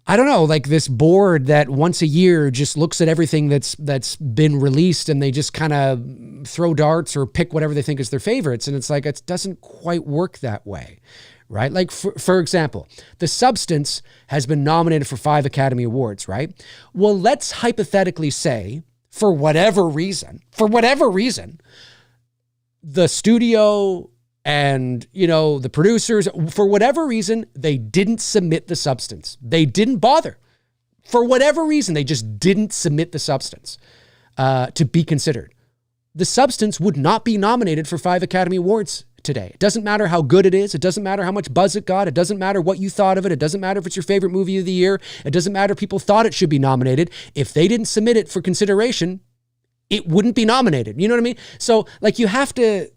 don't know, like this board that once a year just looks at everything that's been released and they just kind of throw darts or pick whatever they think is their favorites. And it's like, it doesn't quite work that way, right? Like for example, The Substance has been nominated for 5 Academy Awards, right? Well, let's hypothetically say for whatever reason, the studio and, the producers, for whatever reason, they didn't submit The Substance. They didn't bother. For whatever reason, they just didn't submit The Substance to be considered. The Substance would not be nominated for 5 Academy Awards today. It doesn't matter how good it is. It doesn't matter how much buzz it got. It doesn't matter what you thought of it. It doesn't matter if it's your favorite movie of the year. It doesn't matter if people thought it should be nominated. If they didn't submit it for consideration, it wouldn't be nominated. You know what I mean? So like you got to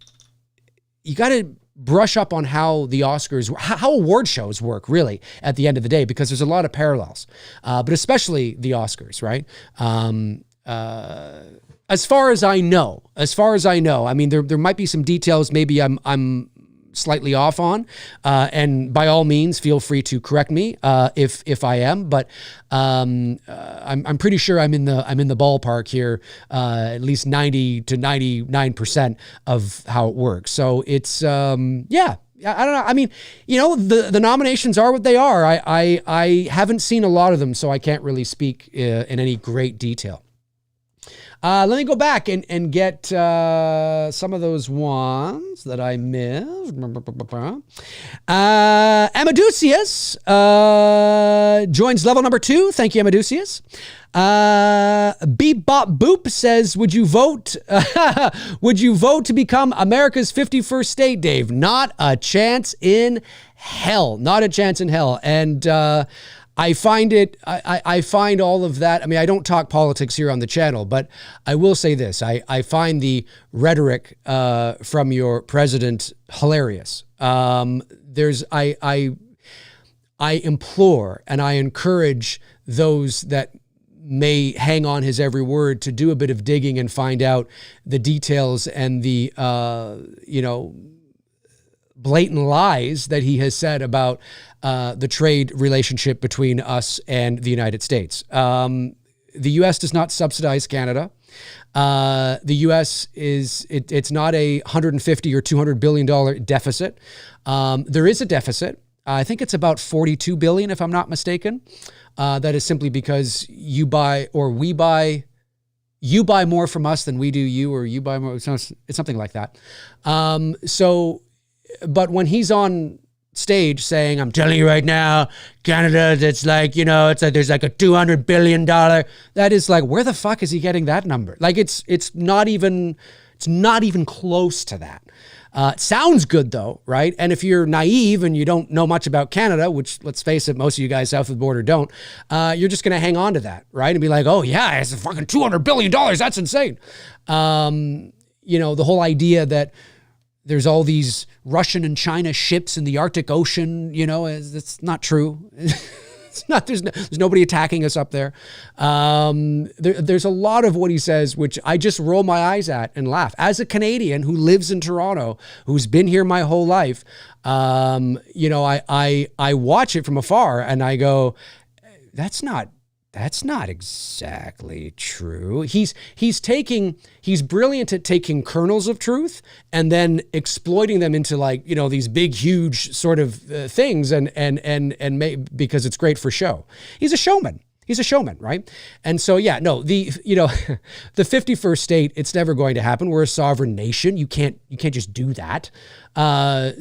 brush up on how the Oscars, how award shows work really at the end of the day, because there's a lot of parallels, but especially the Oscars, right? As far as I know, I mean, there might be some details maybe I'm slightly off on, and by all means, feel free to correct me if I am. But I'm pretty sure I'm in the ballpark here, at least 90 to 99% of how it works. So it's yeah. I don't know. I mean, the nominations are what they are. I haven't seen a lot of them, so I can't really speak in any great detail. Let me go back and get some of those ones that I missed. Amadusius joins level number 2. Thank you, Amadusius. Bebop Boop says, would you vote to become America's 51st state, Dave? Not a chance in hell. Not a chance in hell. And I find all of that. I mean, I don't talk politics here on the channel, but I will say this. I find the rhetoric from your president hilarious. I implore and I encourage those that may hang on his every word to do a bit of digging and find out the details and the, blatant lies that he has said about the trade relationship between us and the United States. The U.S. does not subsidize Canada. The U.S. it's not a $150 or $200 billion deficit. There is a deficit. I think it's about $42 billion, if I'm not mistaken. That is simply because you buy more from us than we do you, or you buy more. It's something like that. But when he's on stage saying, I'm telling you right now, Canada, it's like, there's like a $200 billion. That is like, where the fuck is he getting that number? Like it's not even close to that. It sounds good though, right? And if you're naive and you don't know much about Canada, which let's face it, most of you guys south of the border don't, you're just going to hang on to that, right? And be like, oh yeah, it's a fucking $200 billion. That's insane. The whole idea that there's all these Russian and China ships in the Arctic Ocean, it's not true. It's not, there's nobody attacking us up there. There's a lot of what he says, which I just roll my eyes at and laugh. As a Canadian who lives in Toronto, who's been here my whole life, I watch it from afar and I go, that's not exactly true. He's brilliant at taking kernels of truth and then exploiting them into these big, huge sort of things because it's great for show. He's a showman. Right? And so, yeah, no, the 51st state, it's never going to happen. We're a sovereign nation. You can't just do that.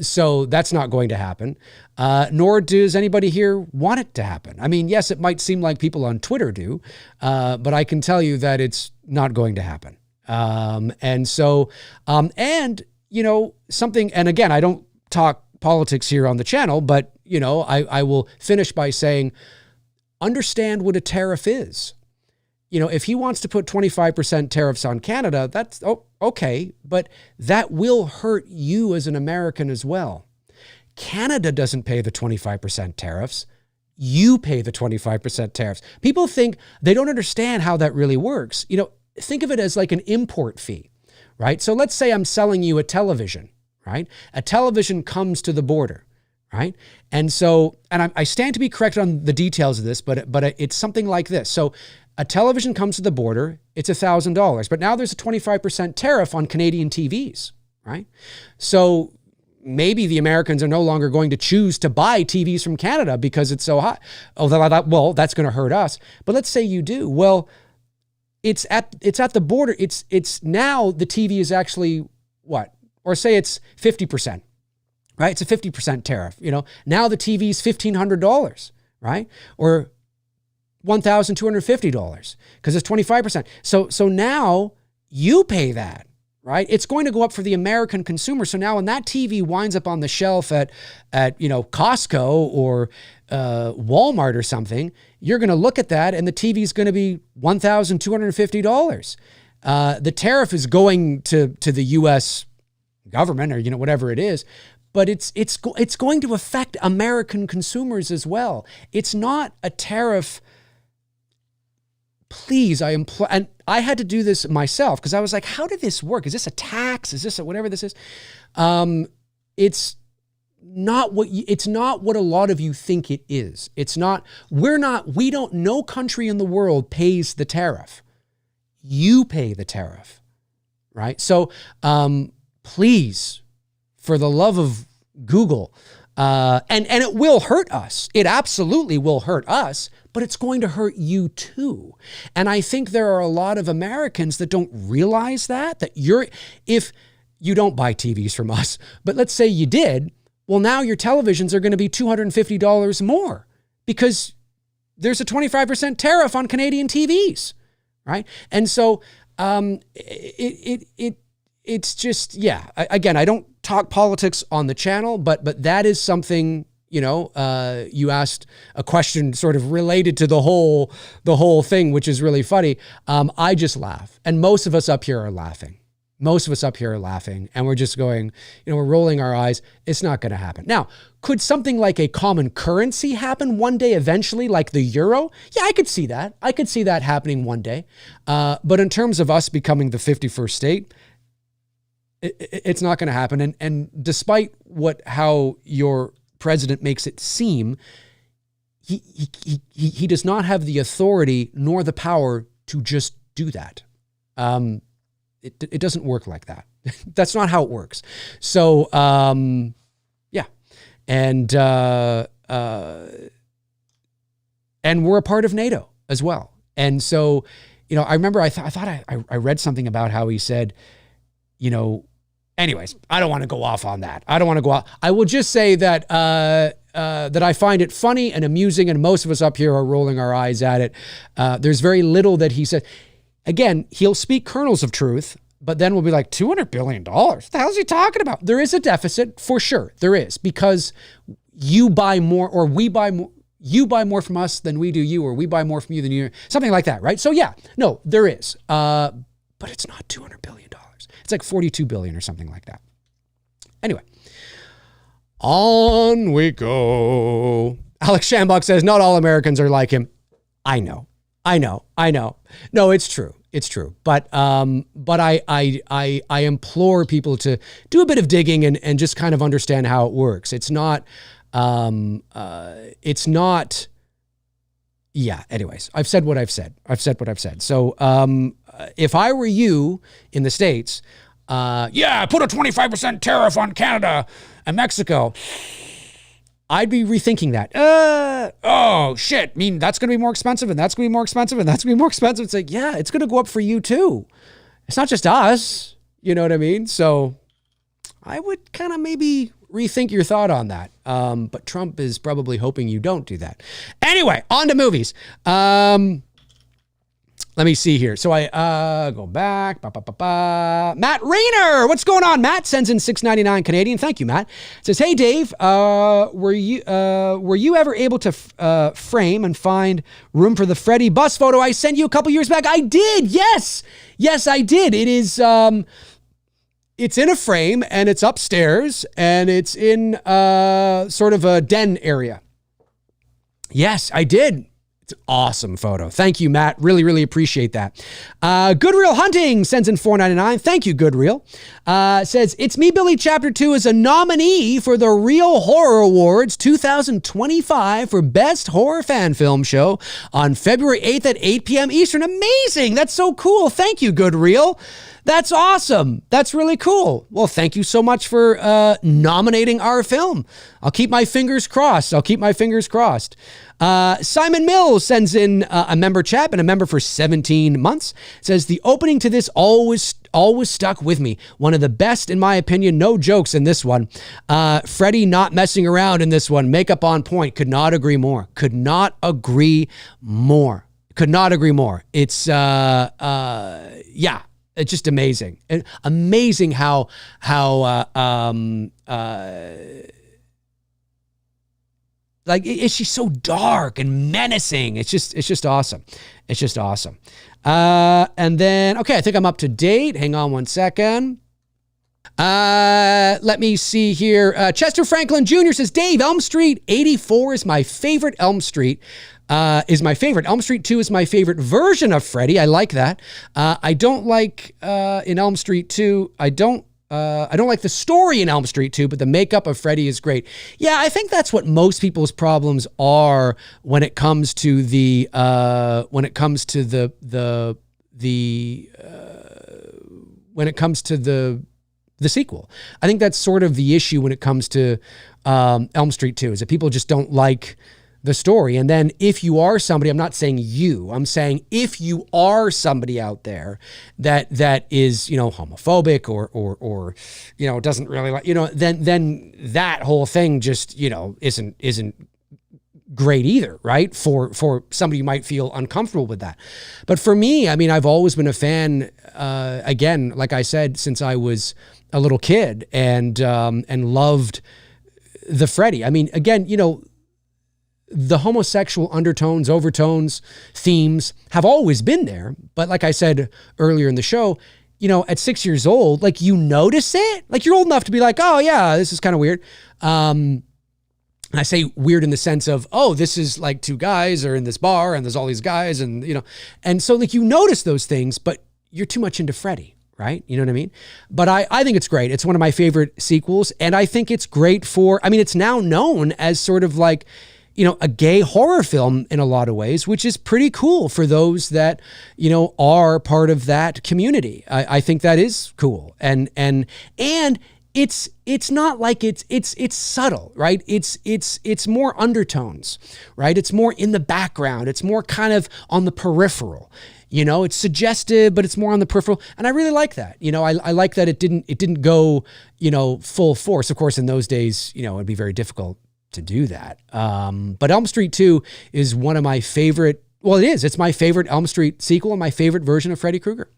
So that's not going to happen. Nor does anybody here want it to happen. I mean, yes, it might seem like people on Twitter do, but I can tell you that it's not going to happen. Something, and again, I don't talk politics here on the channel, but, I will finish by saying, understand what a tariff is. If he wants to put 25% tariffs on Canada, that's okay, but that will hurt you as an American as well. Canada doesn't pay the 25% tariffs. You pay the 25% tariffs. People think they don't understand how that really works. Think of it as like an import fee, right? So let's say I'm selling you a television, right? A television comes to the border, right? And so, and I stand to be corrected on the details of this, but it's something like this. So a television comes to the border, it's $1,000, but now there's a 25% tariff on Canadian TVs, right? So maybe the Americans are no longer going to choose to buy TVs from Canada because it's so high. Well, that's going to hurt us. But let's say you do. Well, it's at the border. It's now the TV is actually what? Or say it's 50%. Right? It's a 50% tariff. Now the TV is $1,500, right? Or $1,250 because it's 25%. So now you pay that, right? It's going to go up for the American consumer. So now when that TV winds up on the shelf at Costco or Walmart or something, you're going to look at that and the TV is going to be $1,250. The tariff is going to the U.S. government or whatever it is, but it's going to affect American consumers as well. It's not a tariff. Please, I implore, and I had to do this myself because I was like, how did this work? Is this a tax? Is this whatever this is? It's not what a lot of you think it is. No country in the world pays the tariff. You pay the tariff, right? So, please, for the love of Google, and it will hurt us. It absolutely will hurt us, but it's going to hurt you too. And I think there are a lot of Americans that don't realize that if you don't buy TVs from us, but let's say you did, well, now your televisions are going to be $250 more because there's a 25% tariff on Canadian TVs, right? And so it's just, yeah. Again, I don't talk politics on the channel, but that is something, you asked a question sort of related to the whole thing, which is really funny. I just laugh. And most of us up here are laughing. And we're just going, we're rolling our eyes. It's not going to happen. Now, could something like a common currency happen one day eventually, like the euro? Yeah, I could see that. I could see that happening one day. But in terms of us becoming the 51st state, it's not going to happen. And despite how your president makes it seem, he does not have the authority nor the power to just do that. It doesn't work like that. That's not how it works. So, yeah. And we're a part of NATO as well. And so, I remember I thought I read something about how he said, anyways, I don't want to go off on that. I will just say that that I find it funny and amusing, and most of us up here are rolling our eyes at it. There's very little that he said. Again, he'll speak kernels of truth, but then we'll be like, $200 billion? What the hell is he talking about? There is a deficit, for sure. There is, because you buy more, or we buy more. You buy more from us than we do you, or we buy more from you than you. Something like that, right? So yeah, no, there is. But it's not $200 billion. It's like $42 billion or something like that. Anyway, on we go. Alex Shambach says, not all Americans are like him. I know. No, it's true. But I implore people to do a bit of digging and just kind of understand how it works. It's not, yeah, anyways, I've said what I've said. So, if I were you in the States, put a 25% tariff on Canada and Mexico, I'd be rethinking that. Oh shit. I mean, that's going to be more expensive, and that's going to be more expensive, and that's going to be more expensive. It's like, yeah, it's going to go up for you too. It's not just us. You know what I mean? So I would kind of maybe rethink your thought on that. But Trump is probably hoping you don't do that. Anyway, on to movies. Let me see here. So I go back. Matt Rayner, what's going on? Matt sends in $6.99 Canadian. Thank you, Matt. Says, hey Dave, were you ever able to frame and find room for the Freddy bus photo I sent you a couple years back? I did. Yes, I did. It is. It's in a frame and it's upstairs and it's in sort of a den area. Yes, I did. It's an awesome photo. Thank you, Matt. Really, really appreciate that. Goodreal Hunting sends in $4.99. Thank you, Goodreal. Says, It's Me, Billy Chapter 2 is a nominee for the Real Horror Awards 2025 for Best Horror Fan Film Show on February 8th at 8 p.m. Eastern. Amazing. That's so cool. Thank you, Goodreal. That's awesome. That's really cool. Well, thank you so much for nominating our film. I'll keep my fingers crossed. Simon Mills sends in a member chat and a member for 17 months. Says, the opening to this always stuck with me. One of the best, in my opinion. No jokes in this one. Freddy not messing around in this one. Makeup on point. Could not agree more. It's, yeah. It's just amazing. And amazing how like, is she so dark and menacing? It's just awesome. It's just awesome. And then, okay, I think I'm up to date. Hang on one second. Let me see here. Chester Franklin Jr. says, Dave, Elm Street 84 is my favorite Elm Street. Elm Street 2 is my favorite version of Freddy. I like that. I don't like, in Elm Street 2, I don't like the story in Elm Street 2, but the makeup of Freddy is great. Yeah, I think that's what most people's problems are when it comes to the sequel. I think that's sort of the issue when it comes to Elm Street 2, is that people just don't like the story. And then if you are somebody, I'm not saying you, I'm saying if you are somebody out there that is, homophobic or doesn't really like, then that whole thing just, isn't great either, right? For somebody who might feel uncomfortable with that. But for me, I mean, I've always been a fan, again, like I said, since I was a little kid, and loved the Freddy. I mean, again, the homosexual undertones, overtones, themes have always been there. But like I said earlier in the show, at 6 years old, like, you notice it, like, you're old enough to be like, oh yeah, this is kind of weird. And I say weird in the sense of, oh, this is like two guys are in this bar and there's all these guys and, and so like you notice those things, but you're too much into Freddy, right? You know what I mean? But I think it's great. It's one of my favorite sequels. And I think it's great it's now known as sort of like, a gay horror film in a lot of ways, which is pretty cool for those that, are part of that community. I think that is cool. And it's not like it's subtle, right? It's more undertones, right? It's more in the background. It's more kind of on the peripheral. It's suggestive, but it's more on the peripheral. And I really like that. I like that it didn't go, full force. Of course, in those days, it'd be very difficult to do that. But Elm Street 2 is one of my favorite, well, it is. It's my favorite Elm Street sequel and my favorite version of Freddy Krueger.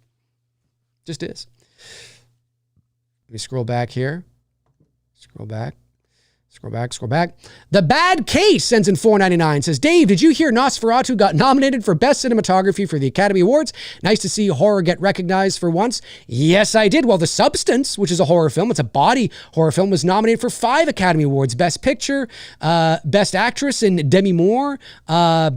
Just is. Let me scroll back here. Scroll back. The Bad Case sends in $4.99, says, Dave, did you hear Nosferatu got nominated for Best Cinematography for the Academy Awards? Nice to see horror get recognized for once. Yes, I did. Well, The Substance, which is a horror film, it's a body horror film, was nominated for 5 Academy Awards. Best Picture, Best Actress in Demi Moore, a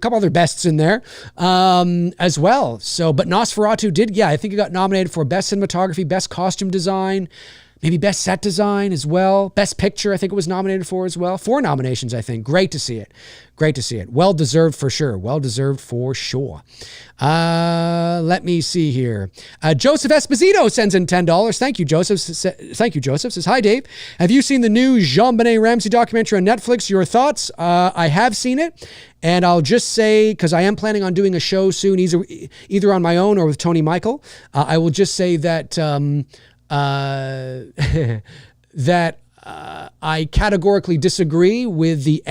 couple other bests in there as well. So, but Nosferatu did, I think it got nominated for Best Cinematography, Best Costume Design, maybe Best Set Design as well. Best Picture, I think it was nominated for as well. 4 nominations, I think. Great to see it. Well-deserved for sure. Let me see here. Joseph Esposito sends in $10. Thank you, Joseph. Says, hi, Dave. Have you seen the new Jean-Benet Ramsey documentary on Netflix? Your thoughts? I have seen it. And I'll just say, because I am planning on doing a show soon, either on my own or with Tony Michael, I will just say that... I categorically disagree with the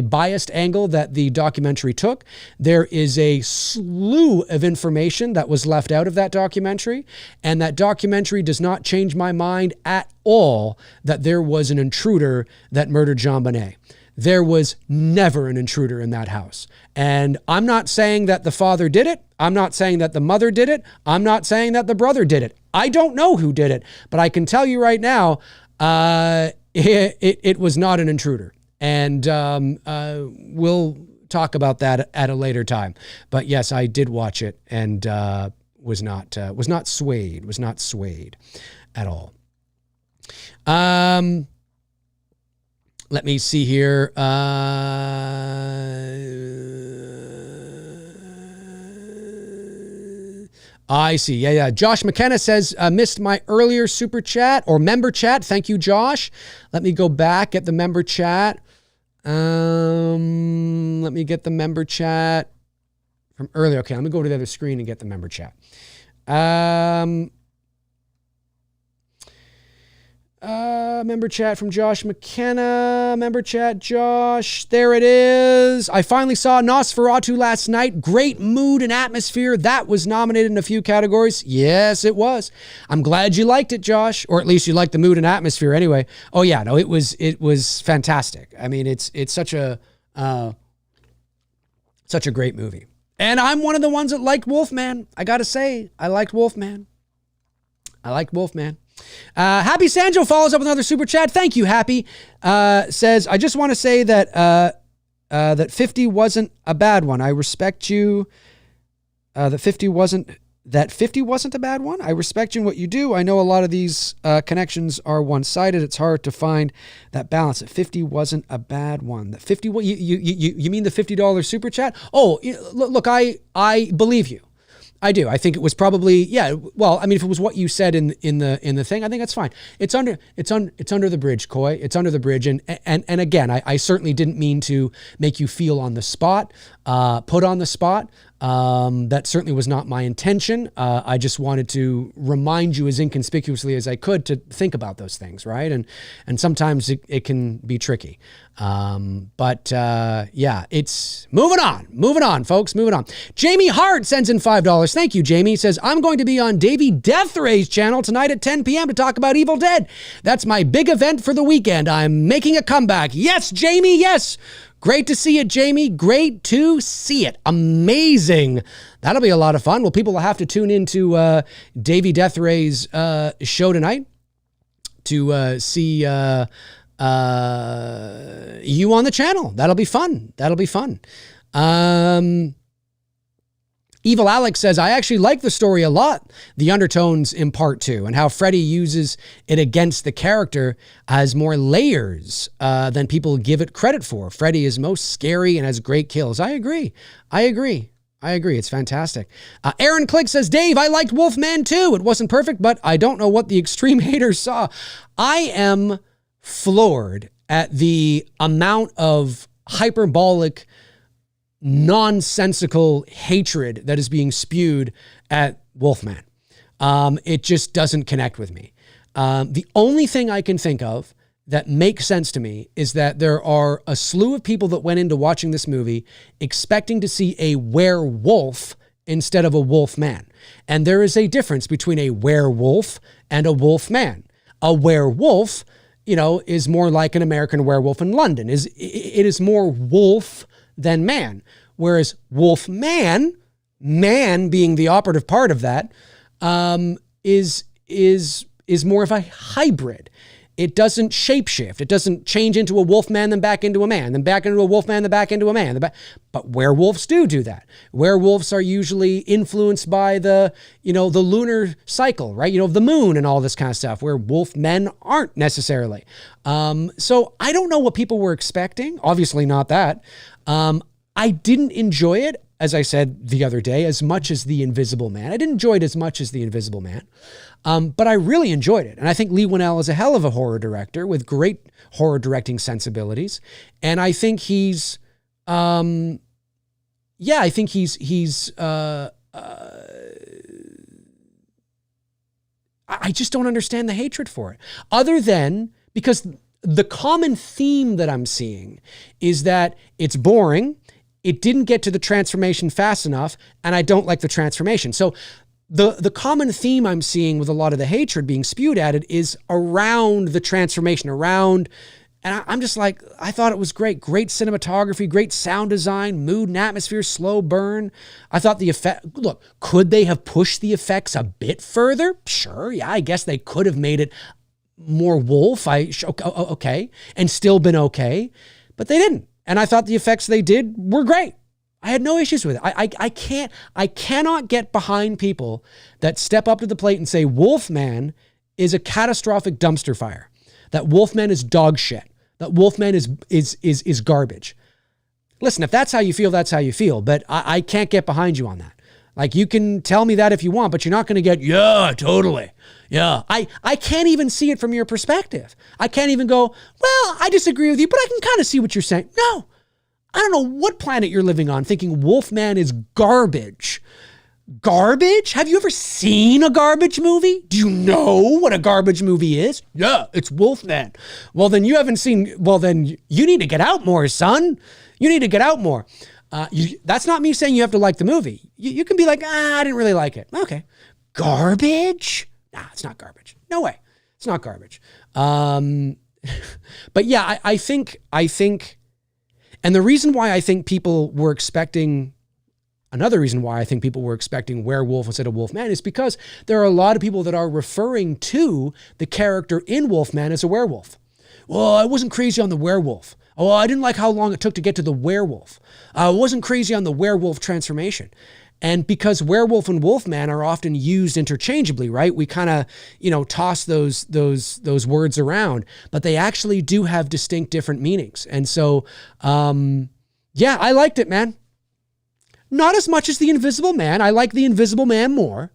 biased angle that the documentary took. There is a slew of information that was left out of that documentary, and that documentary does not change my mind at all that there was an intruder that murdered Jean-Benet. There was never an intruder in that house. And I'm not saying that the father did it. I'm not saying that the mother did it. I'm not saying that the brother did it. I don't know who did it, but I can tell you right now, it was not an intruder. And we'll talk about that at a later time. But yes, I did watch it and was not swayed at all. Let me see here. I see. Yeah. Josh McKenna says, missed my earlier super chat or member chat. Thank you, Josh. Let me go back at the member chat. Let me get the member chat from earlier. Okay, let me go to the other screen and get the member chat. Member chat from Josh McKenna. Member chat, Josh. There it is. I finally saw Nosferatu last night. Great mood and atmosphere. That was nominated in a few categories. Yes, it was. I'm glad you liked it, Josh. Or at least you liked the mood and atmosphere anyway. Oh yeah, no, it was fantastic. I mean, it's such a great movie. And I'm one of the ones that liked Wolfman. I gotta say, I liked Wolfman. Happy Sanjo follows up with another super chat. Thank you, Happy. Says, I just want to say that that 50 wasn't a bad one. I respect you. That 50 wasn't a bad one. I respect you in what you do. I know a lot of these connections are one-sided. It's hard to find that balance. That 50 wasn't a bad one. That 50. You mean the $50 super chat? Oh, look, I believe you. I do. I think it was probably, yeah. Well, I mean, if it was what you said in the thing, I think that's fine. It's under the bridge, Coy. It's under the bridge. And again, I certainly didn't mean to make you feel on the spot, put on the spot. That certainly was not my intention. I just wanted to remind you as inconspicuously as I could to think about those things, right? And sometimes it can be tricky. Yeah, it's moving on, folks, moving on. Jamie Hart sends in $5. Thank you, Jamie. He says, I'm going to be on Davey Deathray's channel tonight at 10 p.m. to talk about Evil Dead. That's my big event for the weekend. I'm making a comeback. Yes, Jamie, yes. Great to see it, Jamie. Great to see it. Amazing. That'll be a lot of fun. Well, people will have to tune into Davey Deathray's show tonight to see you on the channel. That'll be fun. Evil Alex says, I actually like the story a lot, the undertones in part 2, and how Freddy uses it against the character has more layers than people give it credit for. Freddy is most scary and has great kills. I agree. It's fantastic. Aaron Click says, Dave, I liked Wolfman too. It wasn't perfect, but I don't know what the extreme haters saw. I am floored at the amount of hyperbolic, nonsensical hatred that is being spewed at Wolfman. It just doesn't connect with me. The only thing I can think of that makes sense to me is that there are a slew of people that went into watching this movie expecting to see a werewolf instead of a wolfman. And there is a difference between a werewolf and a wolfman. A werewolf, is more like an American Werewolf in London. It is more wolf than man. Whereas Wolfman, man being the operative part of that, is more of a hybrid. It doesn't shapeshift. It doesn't change into a wolfman, then back into a man, then back into a wolfman, then back into a man. But werewolves do that. Werewolves are usually influenced by the lunar cycle, right? The moon and all this kind of stuff, where wolfmen aren't necessarily. So I don't know what people were expecting. Obviously not that. I didn't enjoy it, as I said the other day, as much as The Invisible Man. I didn't enjoy it as much as The Invisible Man, but I really enjoyed it. And I think Leigh Whannell is a hell of a horror director with great horror directing sensibilities. And I think he's I just don't understand the hatred for it. Other than, because the common theme that I'm seeing is that it's boring, it didn't get to the transformation fast enough, and I don't like the transformation. So the common theme I'm seeing with a lot of the hatred being spewed at it is around the transformation, and I'm just like, I thought it was great. Great cinematography, great sound design, mood and atmosphere, slow burn. I thought the effect, look, could they have pushed the effects a bit further? Sure, yeah, I guess they could have made it more wolf, okay, and still been okay, but they didn't. And I thought the effects they did were great. I had no issues with it. I cannot get behind people that step up to the plate and say Wolfman is a catastrophic dumpster fire, that Wolfman is dog shit, that Wolfman is garbage. Listen, if that's how you feel, that's how you feel, but I can't get behind you on that. Like, you can tell me that if you want, but you're not going to get, yeah, totally. Yeah. I can't even see it from your perspective. I can't even go, well, I disagree with you, but I can kind of see what you're saying. No, I don't know what planet you're living on thinking Wolfman is garbage. Garbage? Have you ever seen a garbage movie? Do you know what a garbage movie is? Yeah, it's Wolfman. Well, then you haven't seen, well, then you need to get out more, son. You need to get out more. That's not me saying you have to like the movie. You can be like, I didn't really like it. Okay. Garbage? Nah, it's not garbage. No way. It's not garbage. But yeah, I think, and the reason why I think people were expecting, another reason why I think people were expecting werewolf instead of Wolfman is because there are a lot of people that are referring to the character in Wolfman as a werewolf. Well, I wasn't crazy on the werewolf. Oh, I didn't like how long it took to get to the werewolf. I wasn't crazy on the werewolf transformation. And because werewolf and Wolfman are often used interchangeably, right? We kind of, toss those words around, but they actually do have distinct different meanings. And so, yeah, I liked it, man. Not as much as The Invisible Man. I like The Invisible Man more,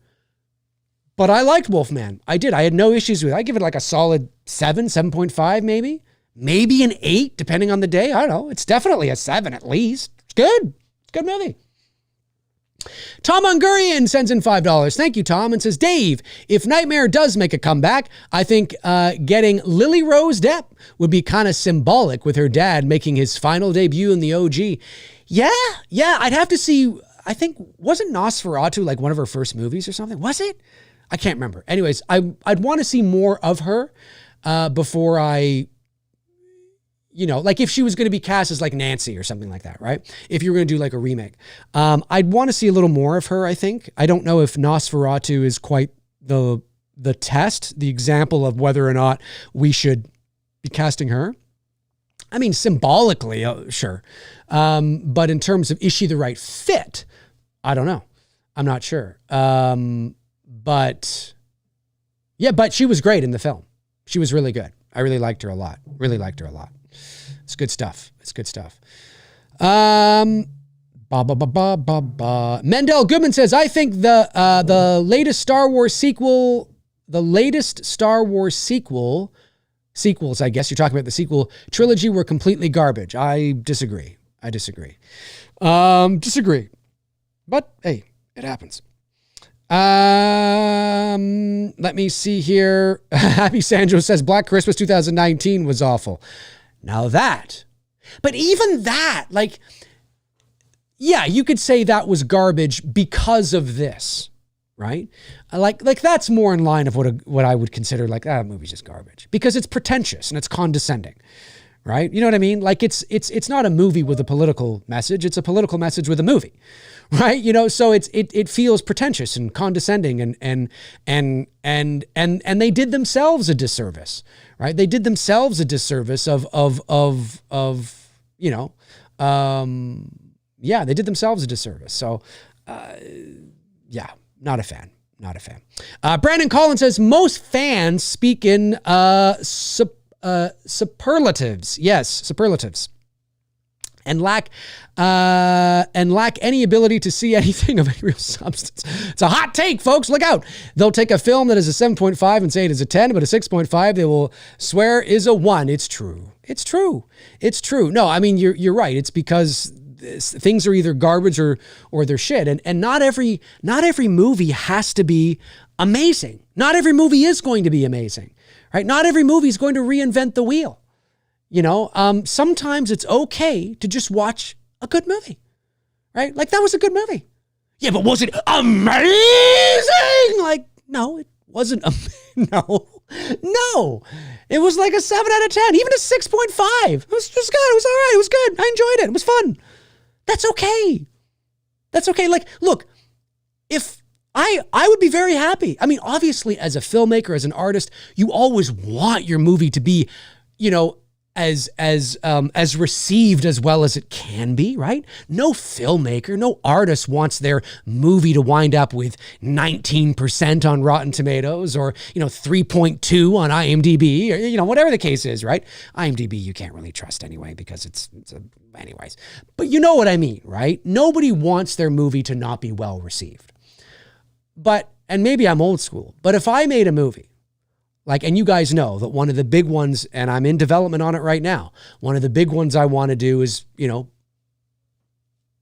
but I liked Wolfman. I did. I had no issues with it. I give it like a solid 7.5 maybe. Maybe an 8, depending on the day. I don't know. It's definitely a 7 at least. It's good. It's a good movie. Tom Hungarian sends in $5. Thank you, Tom, and says, Dave, if Nightmare does make a comeback, I think getting Lily Rose Depp would be kind of symbolic with her dad making his final debut in the OG. Yeah, I'd have to see, I think, wasn't Nosferatu like one of her first movies or something? Was it? I can't remember. Anyways, I'd want to see more of her before I, like if she was going to be cast as like Nancy or something like that, right? If you were going to do like a remake. I'd want to see a little more of her, I think. I don't know if Nosferatu is quite the test, the example of whether or not we should be casting her. I mean, symbolically, sure. But in terms of, is she the right fit? I don't know. I'm not sure. But she was great in the film. She was really good. I really liked her a lot. It's good stuff. Mendel Goodman says, I think the latest Star Wars sequels, I guess you're talking about the sequel trilogy, were completely garbage. I disagree. But hey, it happens. Let me see here. Happy Sandro says Black Christmas 2019 was awful. Now that, but even that, like, yeah, you could say that was garbage because of this, right? Like that's more in line of what I would consider like, that movie's just garbage because it's pretentious and it's condescending, right? You know what I mean? Like it's not a movie with a political message. It's a political message with a movie, right? So it feels pretentious and condescending and they did themselves a disservice, right? They did themselves a disservice they did themselves a disservice. So, yeah, not a fan. Brandon Collins says most fans speak in superlatives. Yes, superlatives. And lack any ability to see anything of any real substance. It's a hot take, folks. Look out. They'll take a film that is a 7.5 and say it is a 10, but a 6.5 they will swear is a 1. It's true. No, I mean, you're right. It's because things are either garbage or they're shit. And not every movie has to be amazing. Not every movie is going to be amazing, right? Not every movie is going to reinvent the wheel. Sometimes it's okay to just watch a good movie, right? Like that was a good movie. Yeah, but was it amazing? Like, no, it wasn't. No, it was like a 7 out of 10, even a 6.5. It was just good. It was all right. It was good. I enjoyed it. It was fun. That's okay. Like, look, if I would be very happy. I mean, obviously as a filmmaker, as an artist, you always want your movie to be, as received as well as it can be, right? No filmmaker, no artist wants their movie to wind up with 19% on Rotten Tomatoes or, 3.2 on IMDb or, whatever the case is, right? IMDb you can't really trust anyway because anyways. But you know what I mean, right? Nobody wants their movie to not be well received. And maybe I'm old school, but if I made a movie, and you guys know that one of the big ones, and I'm in development on it right now, one of the big ones I want to do is,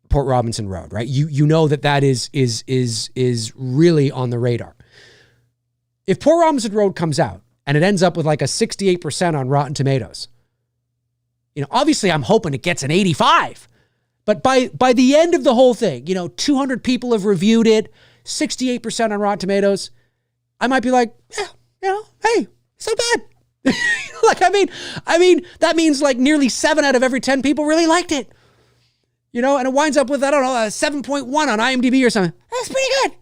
Port Robinson Road, right? You know that is really on the radar. If Port Robinson Road comes out and it ends up with like a 68% on Rotten Tomatoes, obviously I'm hoping it gets an 85. But by the end of the whole thing, 200 people have reviewed it, 68% on Rotten Tomatoes, I might be like, yeah, hey, it's not bad. I mean, that means like nearly 7 out of every 10 people really liked it. And it winds up with, I don't know, a 7.1 on IMDb or something. That's pretty good.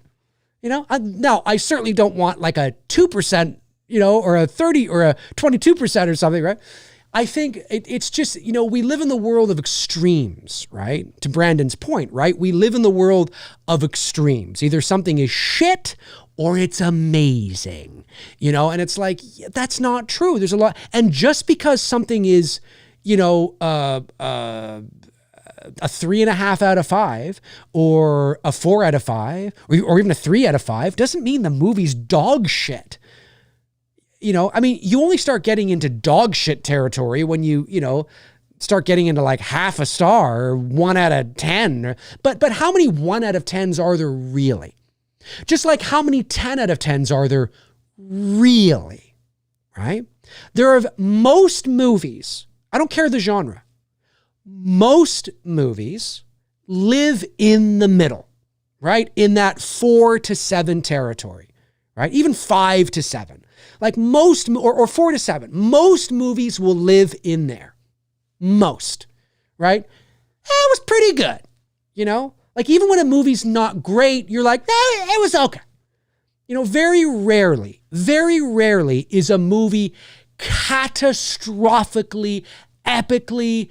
Now, I certainly don't want like a 2%, or a 30 or a 22% or something, right? I think it's just, we live in the world of extremes, right? To Brandon's point, right? We live in the world of extremes. Either something is shit or it's amazing, and it's like, that's not true. There's a lot. And just because something is, a 3.5 out of 5 or a 4 out of 5 or even a 3 out of 5 doesn't mean the movie's dog shit. You only start getting into dog shit territory when you start getting into like half a star or 1 out of 10. But how many 1 out of 10s are there really? Just like how many 10 out of 10s are there really, right? There are most movies, I don't care the genre, most movies live in the middle, right? In that 4 to 7 territory, right? Even 5 to 7. Like most, or 4 to 7, most movies will live in there. Most, right? It was pretty good, Like even when a movie's not great, you're like, it was okay. Very rarely is a movie catastrophically, epically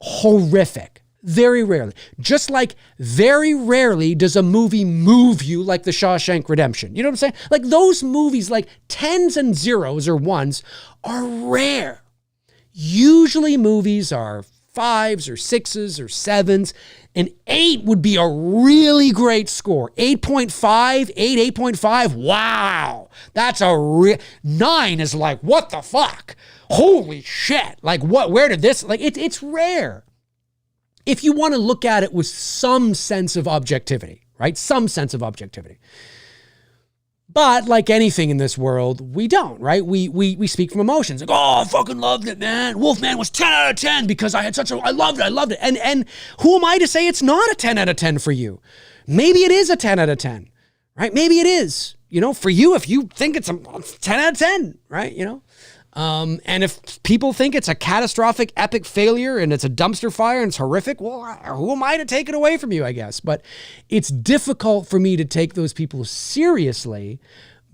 horrific. Very rarely. Just like very rarely does a movie move you like The Shawshank Redemption. You know what I'm saying? Like those movies, like 10s and 0s or 1s are rare. Usually movies are 5s or 6s or 7s. An 8 would be a really great score. 8.5, 8.5. Wow. That's a 9 is like, what the fuck? Holy shit. Like where did this, like it's rare. If you want to look at it with some sense of objectivity, right? Some sense of objectivity. But like anything in this world, we don't, right? We speak from emotions. Like, oh, I fucking loved it, man. Wolfman was 10 out of 10 because I loved it. And who am I to say it's not a 10 out of 10 for you? Maybe it is a 10 out of 10, right? Maybe it is, for you, if you think it's a 10 out of 10, right? And if people think it's a catastrophic, epic failure and it's a dumpster fire and it's horrific, well, who am I to take it away from you, I guess? But it's difficult for me to take those people seriously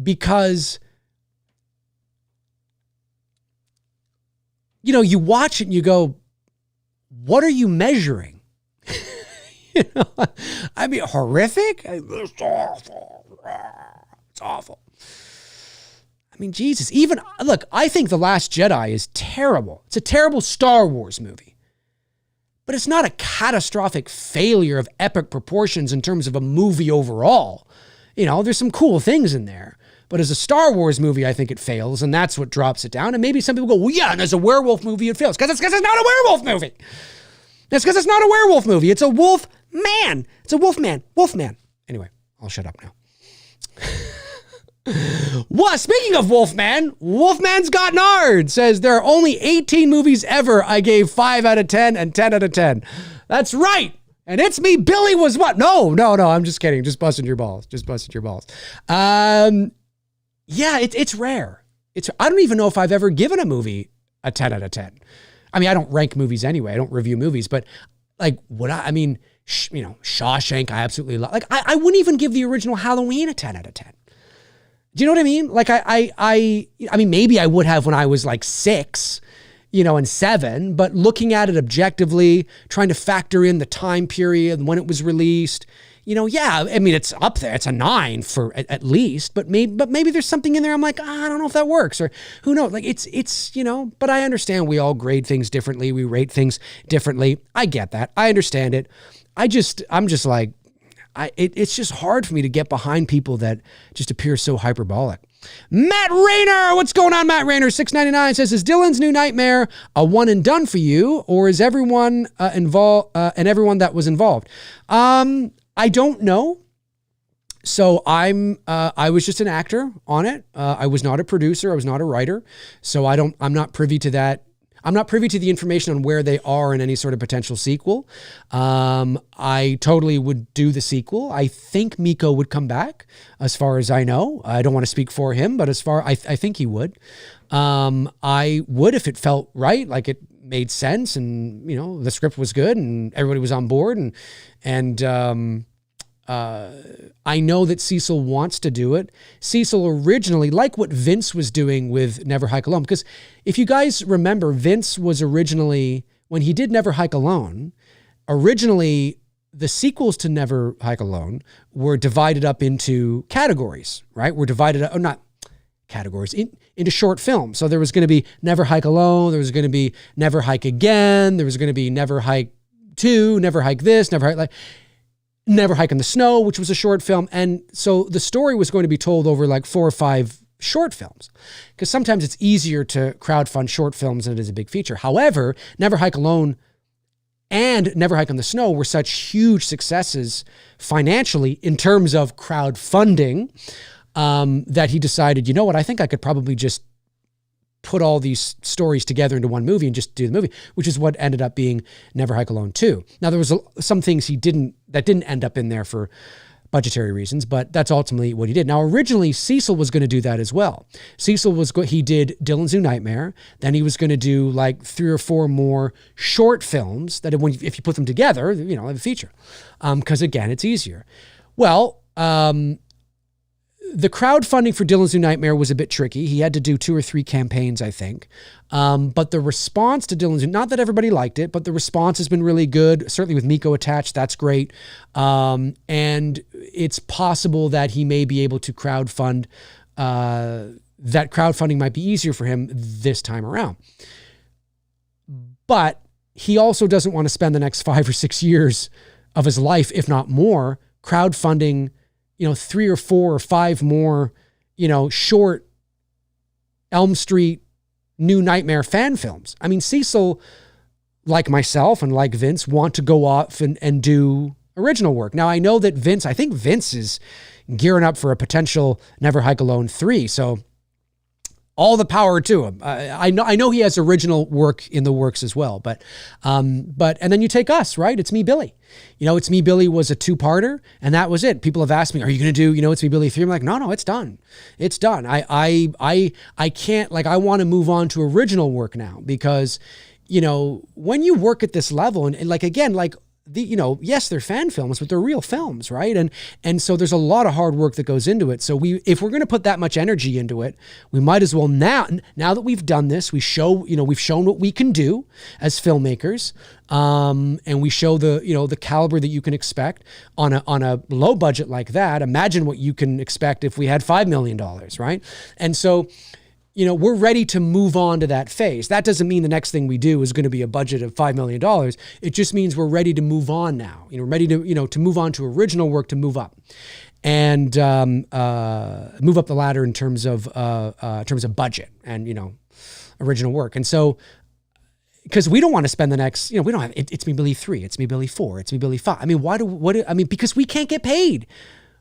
because, you watch it and you go, what are you measuring? I mean, horrific? It's awful. It's awful. I mean, Jesus, look, I think The Last Jedi is terrible. It's a terrible Star Wars movie. But it's not a catastrophic failure of epic proportions in terms of a movie overall. There's some cool things in there. But as a Star Wars movie, I think it fails, and that's what drops it down. And maybe some people go, well, yeah, and as a werewolf movie, it fails. Because it's not a werewolf movie. That's because it's not a werewolf movie. It's a wolf man. It's a wolfman. Wolfman. Anyway, I'll shut up now. Well, speaking of Wolfman, Wolfman's Got Nard says there are only 18 movies ever I gave 5 out of 10 and 10 out of 10. That's right. And it's me. Billy was what? No, I'm just kidding. Just busting your balls. Yeah, it's rare. I don't even know if I've ever given a movie a 10 out of 10. I mean, I don't rank movies anyway. I don't review movies, but like Shawshank, I absolutely love. Like I wouldn't even give the original Halloween a 10 out of 10. Do you know what I mean? Like I mean, maybe I would have when I was like 6, and 7, but looking at it objectively, trying to factor in the time period and when it was released, yeah, I mean, it's up there. It's a 9 for at least, but maybe there's something in there. I'm like, I don't know if that works or who knows? Like it's, but I understand we all grade things differently. We rate things differently. I get that. I understand it. I'm just like, it's just hard for me to get behind people that just appear so hyperbolic. Matt Rayner, what's going on, Matt Rayner? $6.99 says, is Dylan's New Nightmare a one and done for you, or is everyone involved and everyone that was involved? I don't know. So I was just an actor on it. I was not a producer. I was not a writer. So I'm not privy to that. I'm not privy to the information on where they are in any sort of potential sequel. I totally would do the sequel. I think Miko would come back, as far as I know. I don't want to speak for him, but I think he would. I would if it felt right, like it made sense, and the script was good, and everybody was on board, and I know that Cecil wants to do it. Cecil originally, like what Vince was doing with Never Hike Alone, because if you guys remember, Vince was originally, when he did Never Hike Alone, originally the sequels to Never Hike Alone were divided up into categories, right? Were divided up, or not categories, into short films. So there was going to be Never Hike Alone, there was going to be Never Hike Again, there was going to be Never Hike 2, Never Hike this, Never Hike in the Snow, which was a short film. And so the story was going to be told over like 4 or 5 short films, because sometimes it's easier to crowdfund short films than it is a big feature. However, Never Hike Alone and Never Hike in the Snow were such huge successes financially in terms of crowdfunding that he decided, you know what, I think I could probably just put all these stories together into one movie and just do the movie, which is what ended up being Never Hike Alone 2. Now, there was some things that didn't end up in there for budgetary reasons, but that's ultimately what he did. Now, originally, Cecil was going to do that as well. He did Dylan's New Nightmare. Then he was going to do like 3 or 4 more short films that if you put them together, have a feature. Because again, it's easier. Well, the crowdfunding for Dylan's New Nightmare was a bit tricky. He had to do 2 or 3 campaigns, I think. But the response to Dylan's, not that everybody liked it, but the response has been really good. Certainly with Miko attached, that's great. And it's possible that he may be able to crowdfund, that crowdfunding might be easier for him this time around. But he also doesn't want to spend the next 5 or 6 years of his life, if not more, crowdfunding 3 or 4 or 5 more, short Elm Street New Nightmare fan films. I mean, Cecil, like myself and like Vince, want to go off and do original work. Now, I think Vince is gearing up for a potential Never Hike Alone 3. So all the power to him. I know he has original work in the works as well, but and then you take us, right? It's Me, Billy. It's Me, Billy was a 2-parter, and that was it. People have asked me, are you going to do, It's Me, Billy 3? I'm like, no, it's done. It's done. I can't, I want to move on to original work now, because, when you work at this level and again, yes, they're fan films, but they're real films, right? And so there's a lot of hard work that goes into it. So if we're going to put that much energy into it, we might as well now that we've done this, we've shown what we can do as filmmakers, and we show the caliber that you can expect on a low budget like that. Imagine what you can expect if we had $5 million, right? And so, we're ready to move on to that phase. That doesn't mean the next thing we do is going to be a budget of $5 million. It just means we're ready to move on now. Ready to, to move on to original work, to move up and move up the ladder in terms of budget and, original work. And so, because we don't want to spend the next, we don't have, it's Me, Billy 3, it's Me, Billy 4, it's Me, Billy 5. I mean, because we can't get paid.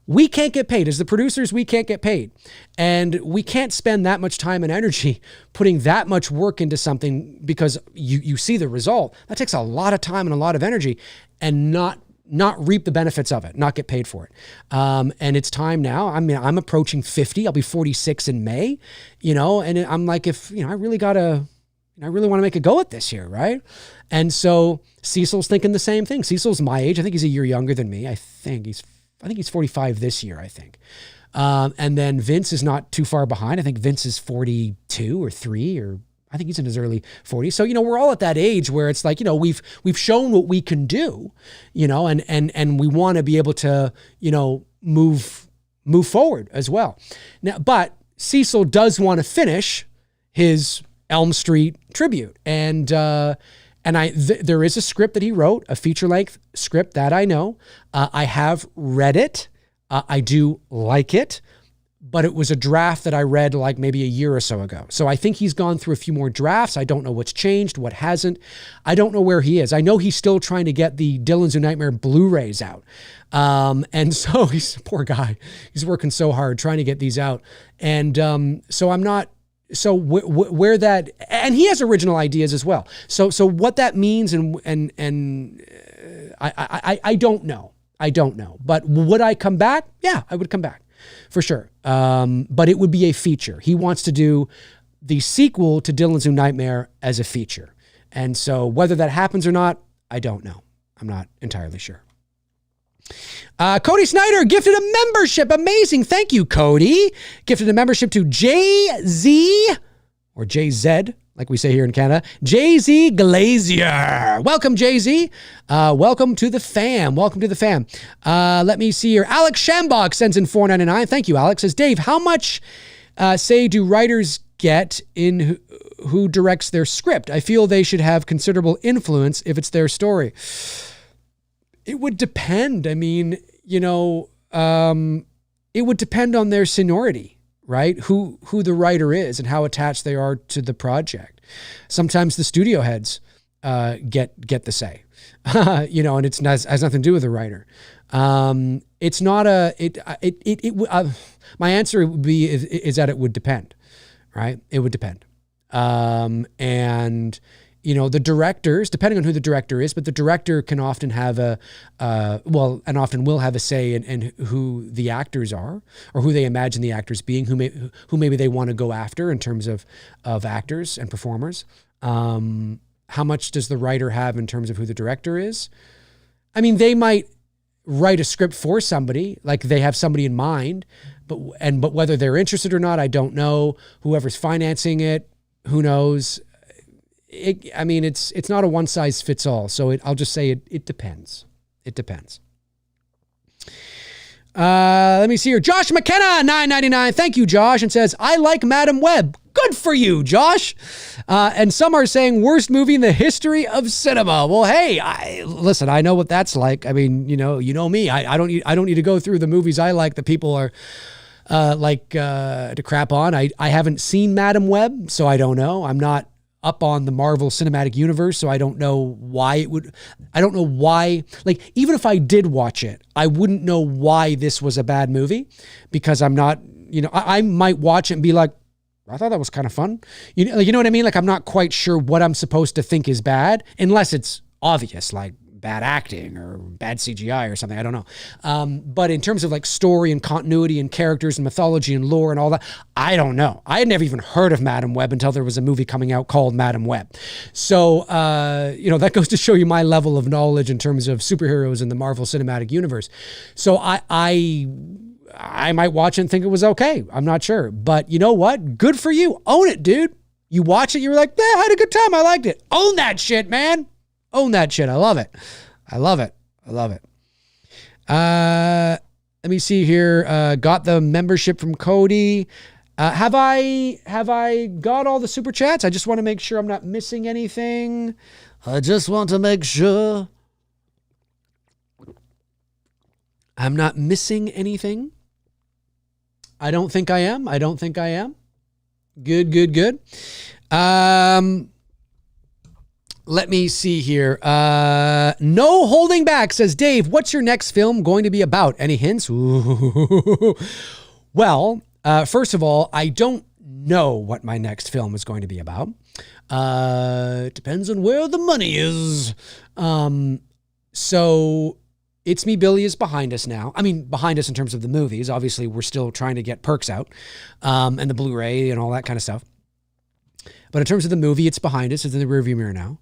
We can't get paid. As the producers, we can't get paid. And we can't spend that much time and energy putting that much work into something, because you see the result. That takes a lot of time and a lot of energy, and not reap the benefits of it, not get paid for it. And it's time now. I mean, I'm approaching 50. I'll be 46 in May, and I'm like, I really want to make a go at this here, right? And so Cecil's thinking the same thing. Cecil's my age. I think he's a year younger than me. I think he's 45 this year, I think. And then Vince is not too far behind. I think Vince is 42 or 3, or I think he's in his early 40s. So, we're all at that age where it's like, we've shown what we can do, and we want to be able to, move forward as well. Now, but Cecil does want to finish his Elm Street tribute. And there is a script that he wrote, a feature-length script that I know. I have read it. I do like it, but it was a draft that I read like maybe a year or so ago. So I think he's gone through a few more drafts. I don't know what's changed, what hasn't. I don't know where he is. I know he's still trying to get the Dylan Zoo Nightmare Blu-rays out. And so he's a poor guy. He's working so hard trying to get these out. And so I'm not, so where that, and he has original ideas as well. So what that means and I don't know. I don't know. But would I come back? Yeah, I would come back. For sure. But it would be a feature. He wants to do the sequel to Dylan Zoo Nightmare as a feature. And so whether that happens or not, I don't know. I'm not entirely sure. Cody Snyder gifted a membership. Amazing. Thank you, Cody. Gifted a membership to JZ or JZ, like we say here in Canada. JZ Glazier. Welcome, JZ. Welcome to the fam. Welcome to the fam. Let me see here. Alex Shambach sends in $4.99. Thank you, Alex. Says, Dave, how much say do writers get in who directs their script? I feel they should have considerable influence if it's their story. It would depend. I mean, you know, it would depend on their seniority. Right? Who the writer is and how attached they are to the project. Sometimes the studio heads get the say, you know, and it's not, has nothing to do with the writer. It's not my answer would be is that it would depend, right? It would depend. And you know, the directors, depending on who the director is, but the director can often have and often will have a say in who the actors are or who they imagine the actors being, who maybe they want to go after in terms of actors and performers. How much does the writer have in terms of who the director is? I mean, they might write a script for somebody, like they have somebody in mind, but whether they're interested or not, I don't know. Whoever's financing it, who knows? It's not a one size fits all. So I'll just say it depends. It depends. Let me see here. Josh McKenna, $9.99. Thank you, Josh. And says, I like Madam Web. Good for you, Josh. And some are saying worst movie in the history of cinema. Well, hey, listen, I know what that's like. I mean, you know me. I don't need to go through the movies I like that people are to crap on. I haven't seen Madam Web, so I don't know. I'm not up on the Marvel Cinematic Universe, so I don't know why, like, even if I did watch it, I wouldn't know why this was a bad movie, because I'm not, you know, I might watch it and be like, I thought that was kind of fun. You know what I mean? Like, I'm not quite sure what I'm supposed to think is bad, unless it's obvious, like bad acting or bad CGI or something. I don't know. But in terms of like story and continuity and characters and mythology and lore and all that, I don't know. I had never even heard of Madam Web until there was a movie coming out called Madam Web. So, you know, that goes to show you my level of knowledge in terms of superheroes in the Marvel Cinematic Universe. So I might watch it and think it was okay. I'm not sure. But you know what? Good for you. Own it, dude. You watch it, you were like, I had a good time. I liked it. Own that shit, man. Own that shit. I love it. I love it. I love it. Let me see here. Got the membership from Cody. Have I got all the super chats? I just want to make sure I'm not missing anything. I just want to make sure I'm not missing anything. I don't think I am. Good. Let me see here. No Holding Back says, Dave, what's your next film going to be about? Any hints? Ooh. Well, first of all, I don't know what my next film is going to be about. It depends on where the money is. So It's Me, Billy is behind us now. I mean, behind us in terms of the movies. Obviously, we're still trying to get Perks out, and the Blu-ray and all that kind of stuff. But in terms of the movie, it's behind us. It's in the rearview mirror now.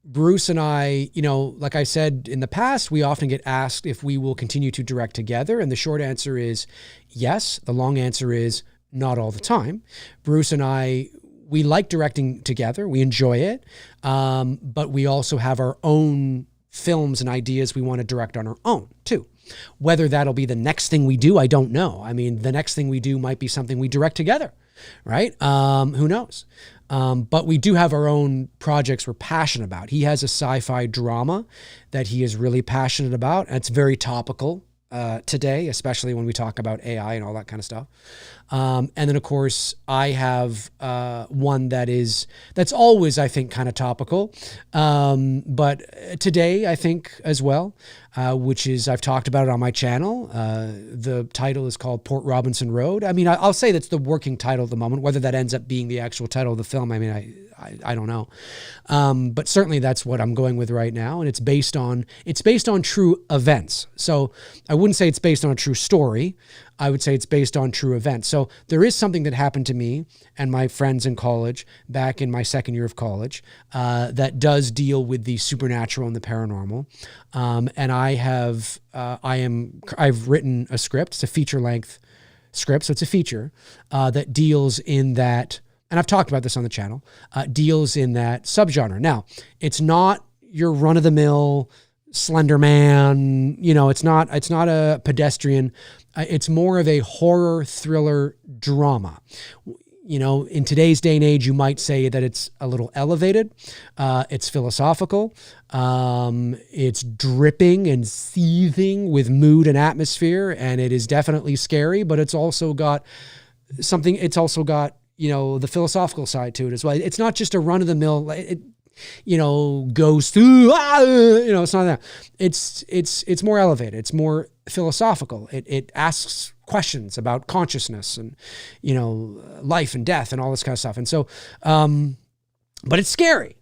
Bruce and I, you know, like I said in the past, we often get asked if we will continue to direct together. And the short answer is yes. The long answer is not all the time. Bruce and I, we like directing together. We enjoy it. But we also have our own films and ideas we want to direct on our own too. Whether that'll be the next thing we do, I don't know. I mean, the next thing we do might be something we direct together, right? Who knows? But we do have our own projects we're passionate about. He has a sci-fi drama that he is really passionate about, and it's very topical today, especially when we talk about AI and all that kind of stuff. And then of course I have one that's always, I think, kind of topical. But today I think as well, which is, I've talked about it on my channel. The title is called Port Robinson Road. I mean, I'll say that's the working title at the moment. Whether that ends up being the actual title of the film, I mean, I don't know. But certainly that's what I'm going with right now. And it's based on true events. So I wouldn't say it's based on a true story. I would say it's based on true events. So there is something that happened to me and my friends in college back in my second year of college that does deal with the supernatural and the paranormal. And I've written a script. It's a feature length script. So it's a feature that deals in that, and I've talked about this on the channel, deals in that subgenre. Now, it's not your run-of-the-mill Slender Man, it's not a pedestrian. It's more of a horror thriller drama. In today's day and age, you might say that it's a little elevated. It's philosophical. It's dripping and seething with mood and atmosphere, and it is definitely scary, but it's also got something. It's also got, the philosophical side to it as well. It's not just a run of the mill. Goes through, it's not that. It's more elevated. It's more philosophical. It asks questions about consciousness and, life and death and all this kind of stuff. And so, but it's scary.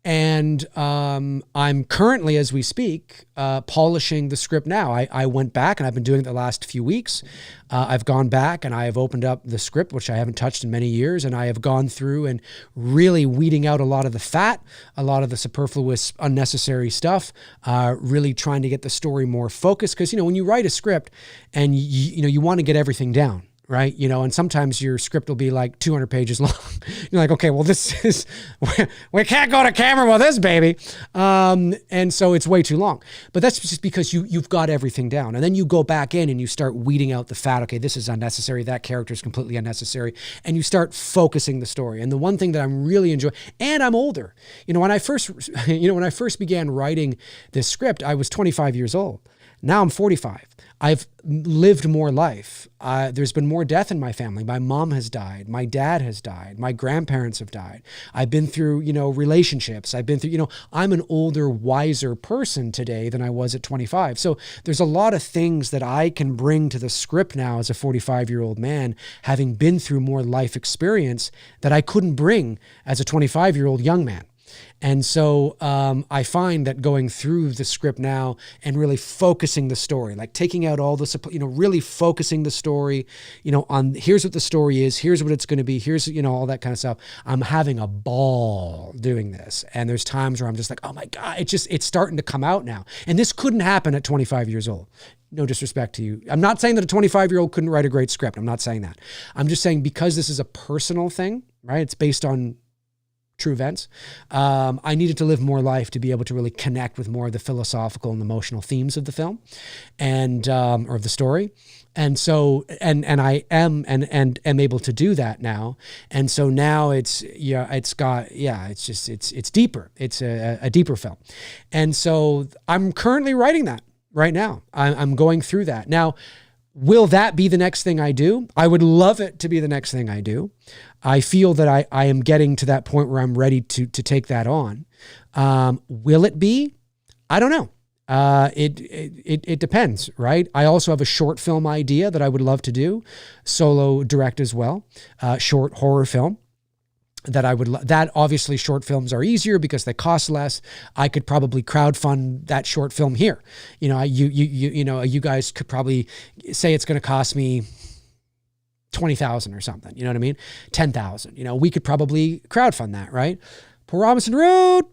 And I'm currently, as we speak, polishing the script now. I went back, and I've been doing it the last few weeks. I've gone back and I have opened up the script, which I haven't touched in many years, and I have gone through and really weeding out a lot of the fat, a lot of the superfluous, unnecessary stuff, really trying to get the story more focused. Because, when you write a script and you want to get everything down, right? And sometimes your script will be like 200 pages long. You're like, okay, well, this is, we can't go to camera with this, baby. And so it's way too long. But that's just because you've got everything down. And then you go back in and you start weeding out the fat. Okay, this is unnecessary. That character is completely unnecessary. And you start focusing the story. And the one thing that I'm really enjoying, and I'm older. When I first began writing this script, I was 25 years old. Now I'm 45. I've lived more life. There's been more death in my family. My mom has died. My dad has died. My grandparents have died. I've been through, relationships. I've been through, I'm an older, wiser person today than I was at 25. So there's a lot of things that I can bring to the script now as a 45-year-old man, having been through more life experience that I couldn't bring as a 25-year-old young man. And so I find that going through the script now and really focusing the story, like taking out all the, really focusing the story, on here's what the story is, here's what it's going to be, here's, all that kind of stuff. I'm having a ball doing this. And there's times where I'm just like, oh my God, it's starting to come out now. And this couldn't happen at 25 years old. No disrespect to you. I'm not saying that a 25-year-old couldn't write a great script. I'm not saying that. I'm just saying because this is a personal thing, right? It's based on true events. I needed to live more life to be able to really connect with more of the philosophical and emotional themes of the film and, or of the story. And so, and I am able to do that now. And so now it's deeper. It's a deeper film. And so I'm currently writing that right now. I'm going through that. Now, will that be the next thing I do? I would love it to be the next thing I do. I feel that I am getting to that point where I'm ready to take that on. Will it be? I don't know. It depends, right? I also have a short film idea that I would love to do, solo direct as well, short horror film. That obviously short films are easier because they cost less. I could probably crowdfund that short film here. You guys could probably say it's going to cost me $20,000 or something. You know what I mean? $10,000. We could probably crowdfund that, right? Port Robinson Road.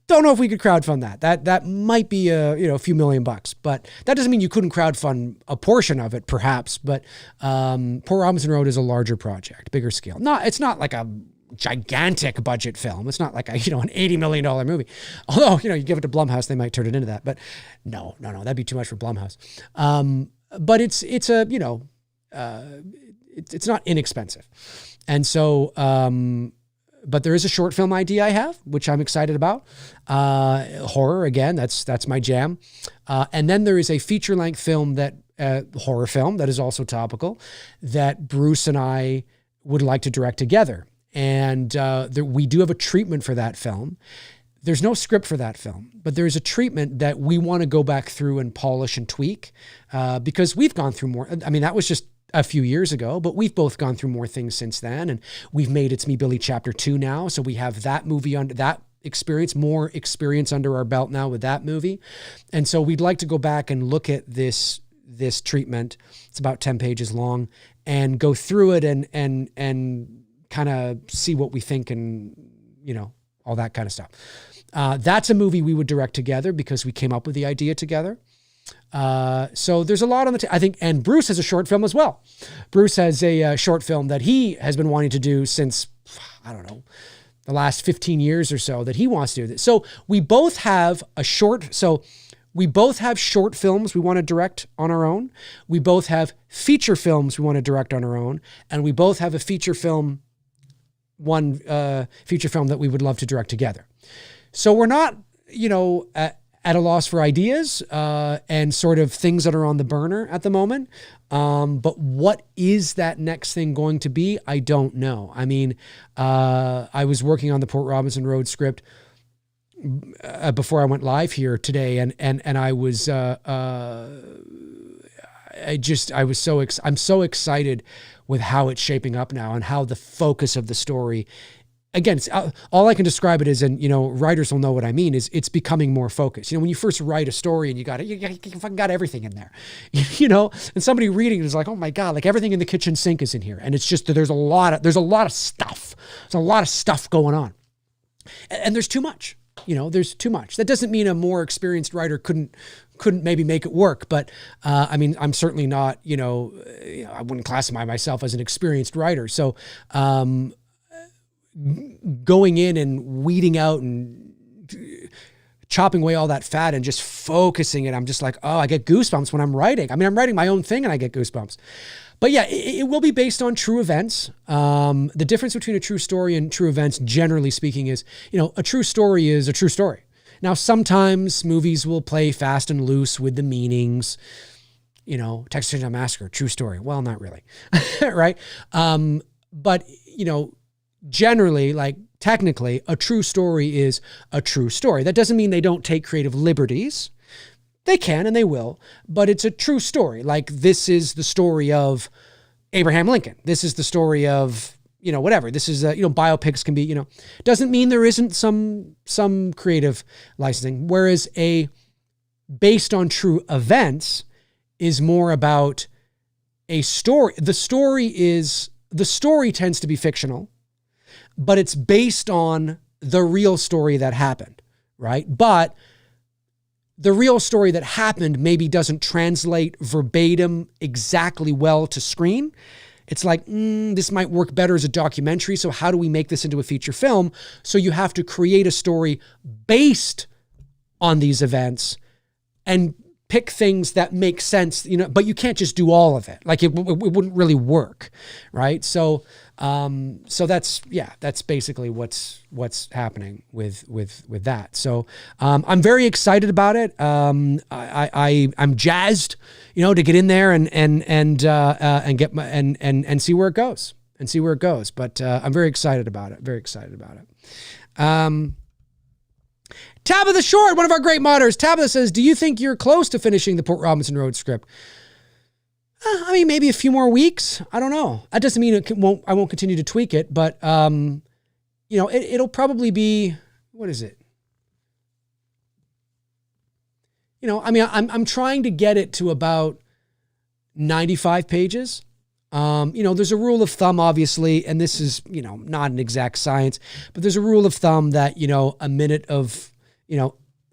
Don't know if we could crowdfund that. That might be a few $1,000,000, but that doesn't mean you couldn't crowdfund a portion of it, perhaps. But Port Robinson Road is a larger project, bigger scale. It's not like a gigantic budget film. It's not like an $80 million movie. Although you give it to Blumhouse, they might turn it into that. But no, that'd be too much for Blumhouse. But it's not inexpensive, and so. but there is a short film idea I have, which I'm excited about. Horror, again, that's my jam. And then there is a feature-length film horror film that is also topical that Bruce and I would like to direct together. And we do have a treatment for that film. There's no script for that film, but there's a treatment that we want to go back through and polish and tweak because we've gone through more. I mean, that was just a few years ago, but we've both gone through more things since then. And we've made It's Me, Billy Chapter 2 now. So we have that movie under that experience, more experience under our belt now with that movie. And so we'd like to go back and look at this treatment. It's about 10 pages long, and go through it and kind of see what we think and, all that kind of stuff. That's a movie we would direct together because we came up with the idea together. So there's a lot on the I think, and Bruce has a short film as well. Bruce has a short film that he has been wanting to do since, I don't know, the last 15 years or so that he wants to do this. So we both have short films we want to direct on our own. We both have feature films we want to direct on our own. And we both have a feature film that we would love to direct together. So we're not, at a loss for ideas and sort of things that are on the burner at the moment. But what is that next thing going to be? I don't know. I mean, I was working on the Port Robinson Road script before I went live here today, and I was I'm so excited with how it's shaping up now and how the focus of the story. Again, all I can describe it as, and writers will know what I mean, is it's becoming more focused. When you first write a story and you fucking got everything in there, and somebody reading it is like, oh my God, like everything in the kitchen sink is in here. And it's just that there's a lot of stuff. There's a lot of stuff going on. And there's too much, there's too much. That doesn't mean a more experienced writer couldn't maybe make it work. But I mean, I'm certainly not, I wouldn't classify myself as an experienced writer. So, going in and weeding out and chopping away all that fat and just focusing it, I'm just like, oh, I get goosebumps when I'm writing. I mean, I'm writing my own thing and I get goosebumps. But yeah, it will be based on true events. The difference between a true story and true events, generally speaking, is, a true story is a true story. Now, sometimes movies will play fast and loose with the meanings. Texas Chainsaw Massacre, true story. Well, not really, right? But, generally, like technically, a true story is a true story. That doesn't mean they don't take creative liberties. They can and they will, but it's a true story. Like, this is the story of Abraham Lincoln. This is the story of, whatever. This is, biopics can be, doesn't mean there isn't some creative licensing. Whereas based on true events is more about a story. The story tends to be fictional, but it's based on the real story that happened, right? But the real story that happened maybe doesn't translate verbatim exactly well to screen. It's like, this might work better as a documentary. So how do we make this into a feature film? So you have to create a story based on these events and pick things that make sense, but you can't just do all of it. Like it wouldn't really work, right? So that's basically what's happening with that. So I'm very excited about it. I'm jazzed, to get in there and get and see where it goes. But I'm very excited about it. Tabitha Short, one of our great modders. Tabitha says, do you think you're close to finishing the Port Robinson Road script? I mean, maybe a few more weeks. I don't know. That doesn't mean I won't continue to tweak it, but, it'll probably be, what is it? I'm trying to get it to about 95 pages. There's a rule of thumb, obviously, and this is, not an exact science, but there's a rule of thumb that, a minute of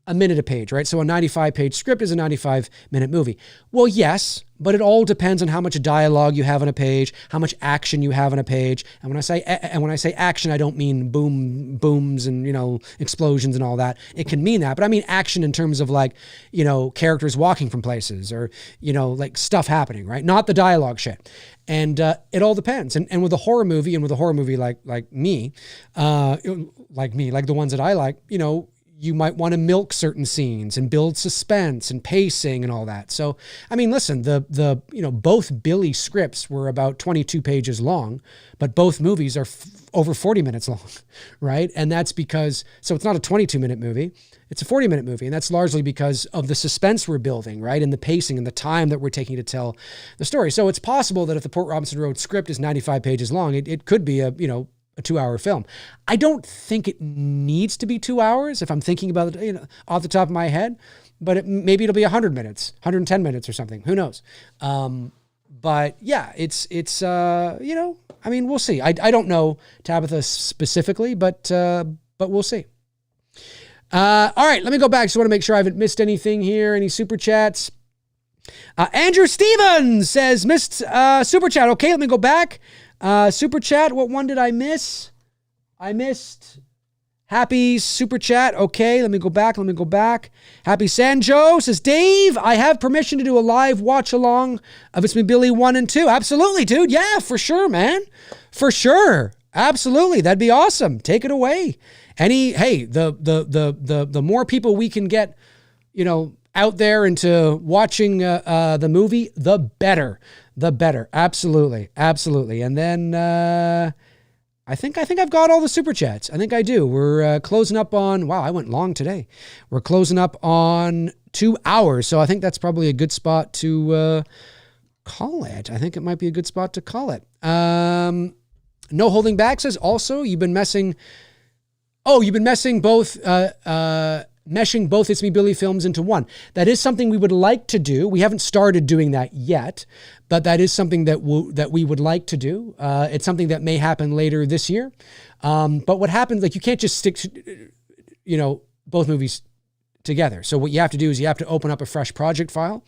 a minute a page, right? So a 95-page script is a 95-minute movie. Well, yes, but it all depends on how much dialogue you have on a page, how much action you have on a page. And when I say action, I don't mean booms and, you know, explosions and all that. It can mean that, but I mean action in terms of like, you know, characters walking from places or, you know, like stuff happening, right? Not the dialogue shit. And it all depends. And with a horror movie like me, like the ones that I like, you know, you might want to milk certain scenes and build suspense and pacing and all that. So, I mean, listen, you know, both Billy scripts were about 22 pages long, but both movies are over 40 minutes long, right? And that's because, so it's not a 22-minute movie, it's a 40-minute movie. And that's largely because of the suspense we're building, right? And the pacing and the time that we're taking to tell the story. So it's possible that if the Port Robinson Road script is 95 pages long, it could be a 2-hour film. I don't think it needs to be 2 hours if I'm thinking about it, you know, off the top of my head, but maybe it'll be 100 minutes, 110 minutes or something. Who knows? But yeah, it's you know, I mean, we'll see. I don't know Tabitha specifically, but we'll see. All right, let me go back. Just want to make sure I haven't missed anything here. Any super chats? Andrew Stevens says, missed super chat. Okay, let me go back. Super chat. What one did I miss? I missed Happy super chat. Okay, let me go back. Happy Sanjo says, Dave, I have permission to do a live watch along of It's Me Billy 1 and 2. Absolutely, dude. Yeah, for sure, man. For sure. Absolutely. That'd be awesome. Take it away. The more people we can get, you know, out there into watching the movie, the better. The better. Absolutely. Absolutely. And then I think I've got all the super chats. I think I do. We're closing up on, wow, I went long today. We're closing up on 2 hours. So I think that's probably a good spot to call it. I think it might be a good spot to call it. No Holding Back says also, you've been messing both, meshing both It's Me Billy films into one. That is something we would like to do. We haven't started doing that yet, but that is something that we would like to do. It's something that may happen later this year. But what happens, like, you can't just stick to, you know, both movies together. So what you have to do is you have to open up a fresh project file.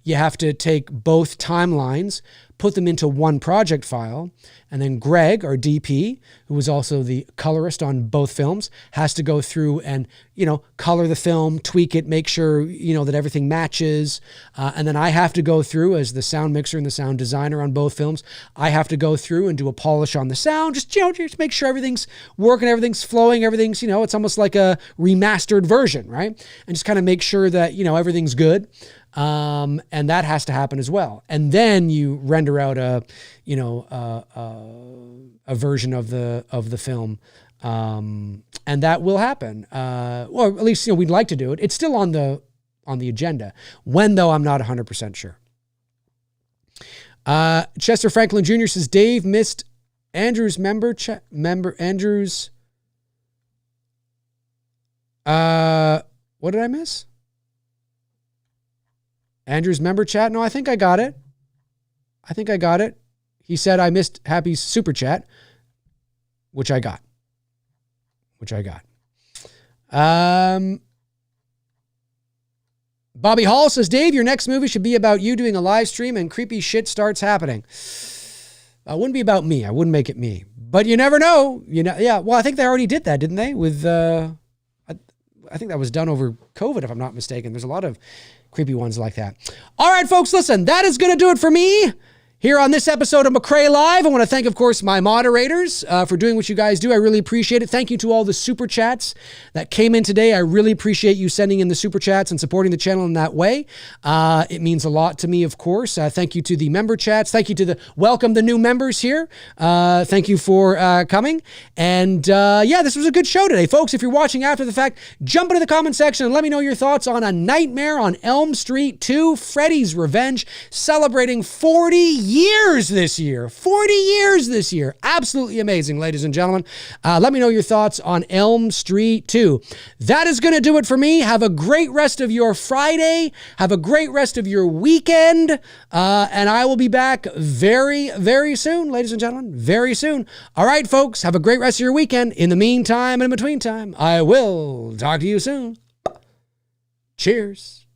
You have to take both timelines, put them into one project file, and then Greg, our DP, who was also the colorist on both films, has to go through and, you know, color the film, tweak it, make sure, you know, that everything matches. And then I have to go through as the sound mixer and the sound designer on both films. I have to go through and do a polish on the sound, just make sure everything's working, everything's flowing, everything's, you know, it's almost like a remastered version, right? And just kind of make sure that, you know, everything's good. And that has to happen as well. And then you render out a version of the film. And that will happen. Or at least, you know, we'd like to do it. It's still on the agenda. When, though, I'm not 100% sure. Chester Franklin Jr. says, Dave missed Andrew's Andrew's. What did I miss? Andrew's member chat? No, I think I got it. He said I missed Happy's super chat, which I got. Bobby Hall says, Dave, your next movie should be about you doing a live stream and creepy shit starts happening. It wouldn't be about me. I wouldn't make it me. But you never know. Yeah. Well, I think they already did that, didn't they? With I think that was done over COVID, if I'm not mistaken. There's a lot of creepy ones like that. All right, folks, listen, that is going to do it for me here on this episode of McRae Live. I want to thank, of course, my moderators for doing what you guys do. I really appreciate it. Thank you to all the super chats that came in today. I really appreciate you sending in the super chats and supporting the channel in that way. It means a lot to me, of course. Thank you to the member chats. Thank you to welcome the new members here. Thank you for coming. And this was a good show today, folks. If you're watching after the fact, jump into the comment section and let me know your thoughts on A Nightmare on Elm Street 2, Freddy's Revenge, celebrating 40 years this year. 40 years this year. Absolutely amazing, ladies and gentlemen. Let me know your thoughts on Elm Street 2. That is going to do it for me. Have a great rest of your Friday. Have a great rest of your weekend. And I will be back very, very soon, ladies and gentlemen. Very soon. All right, folks. Have a great rest of your weekend. In the meantime and in between time, I will talk to you soon. Cheers.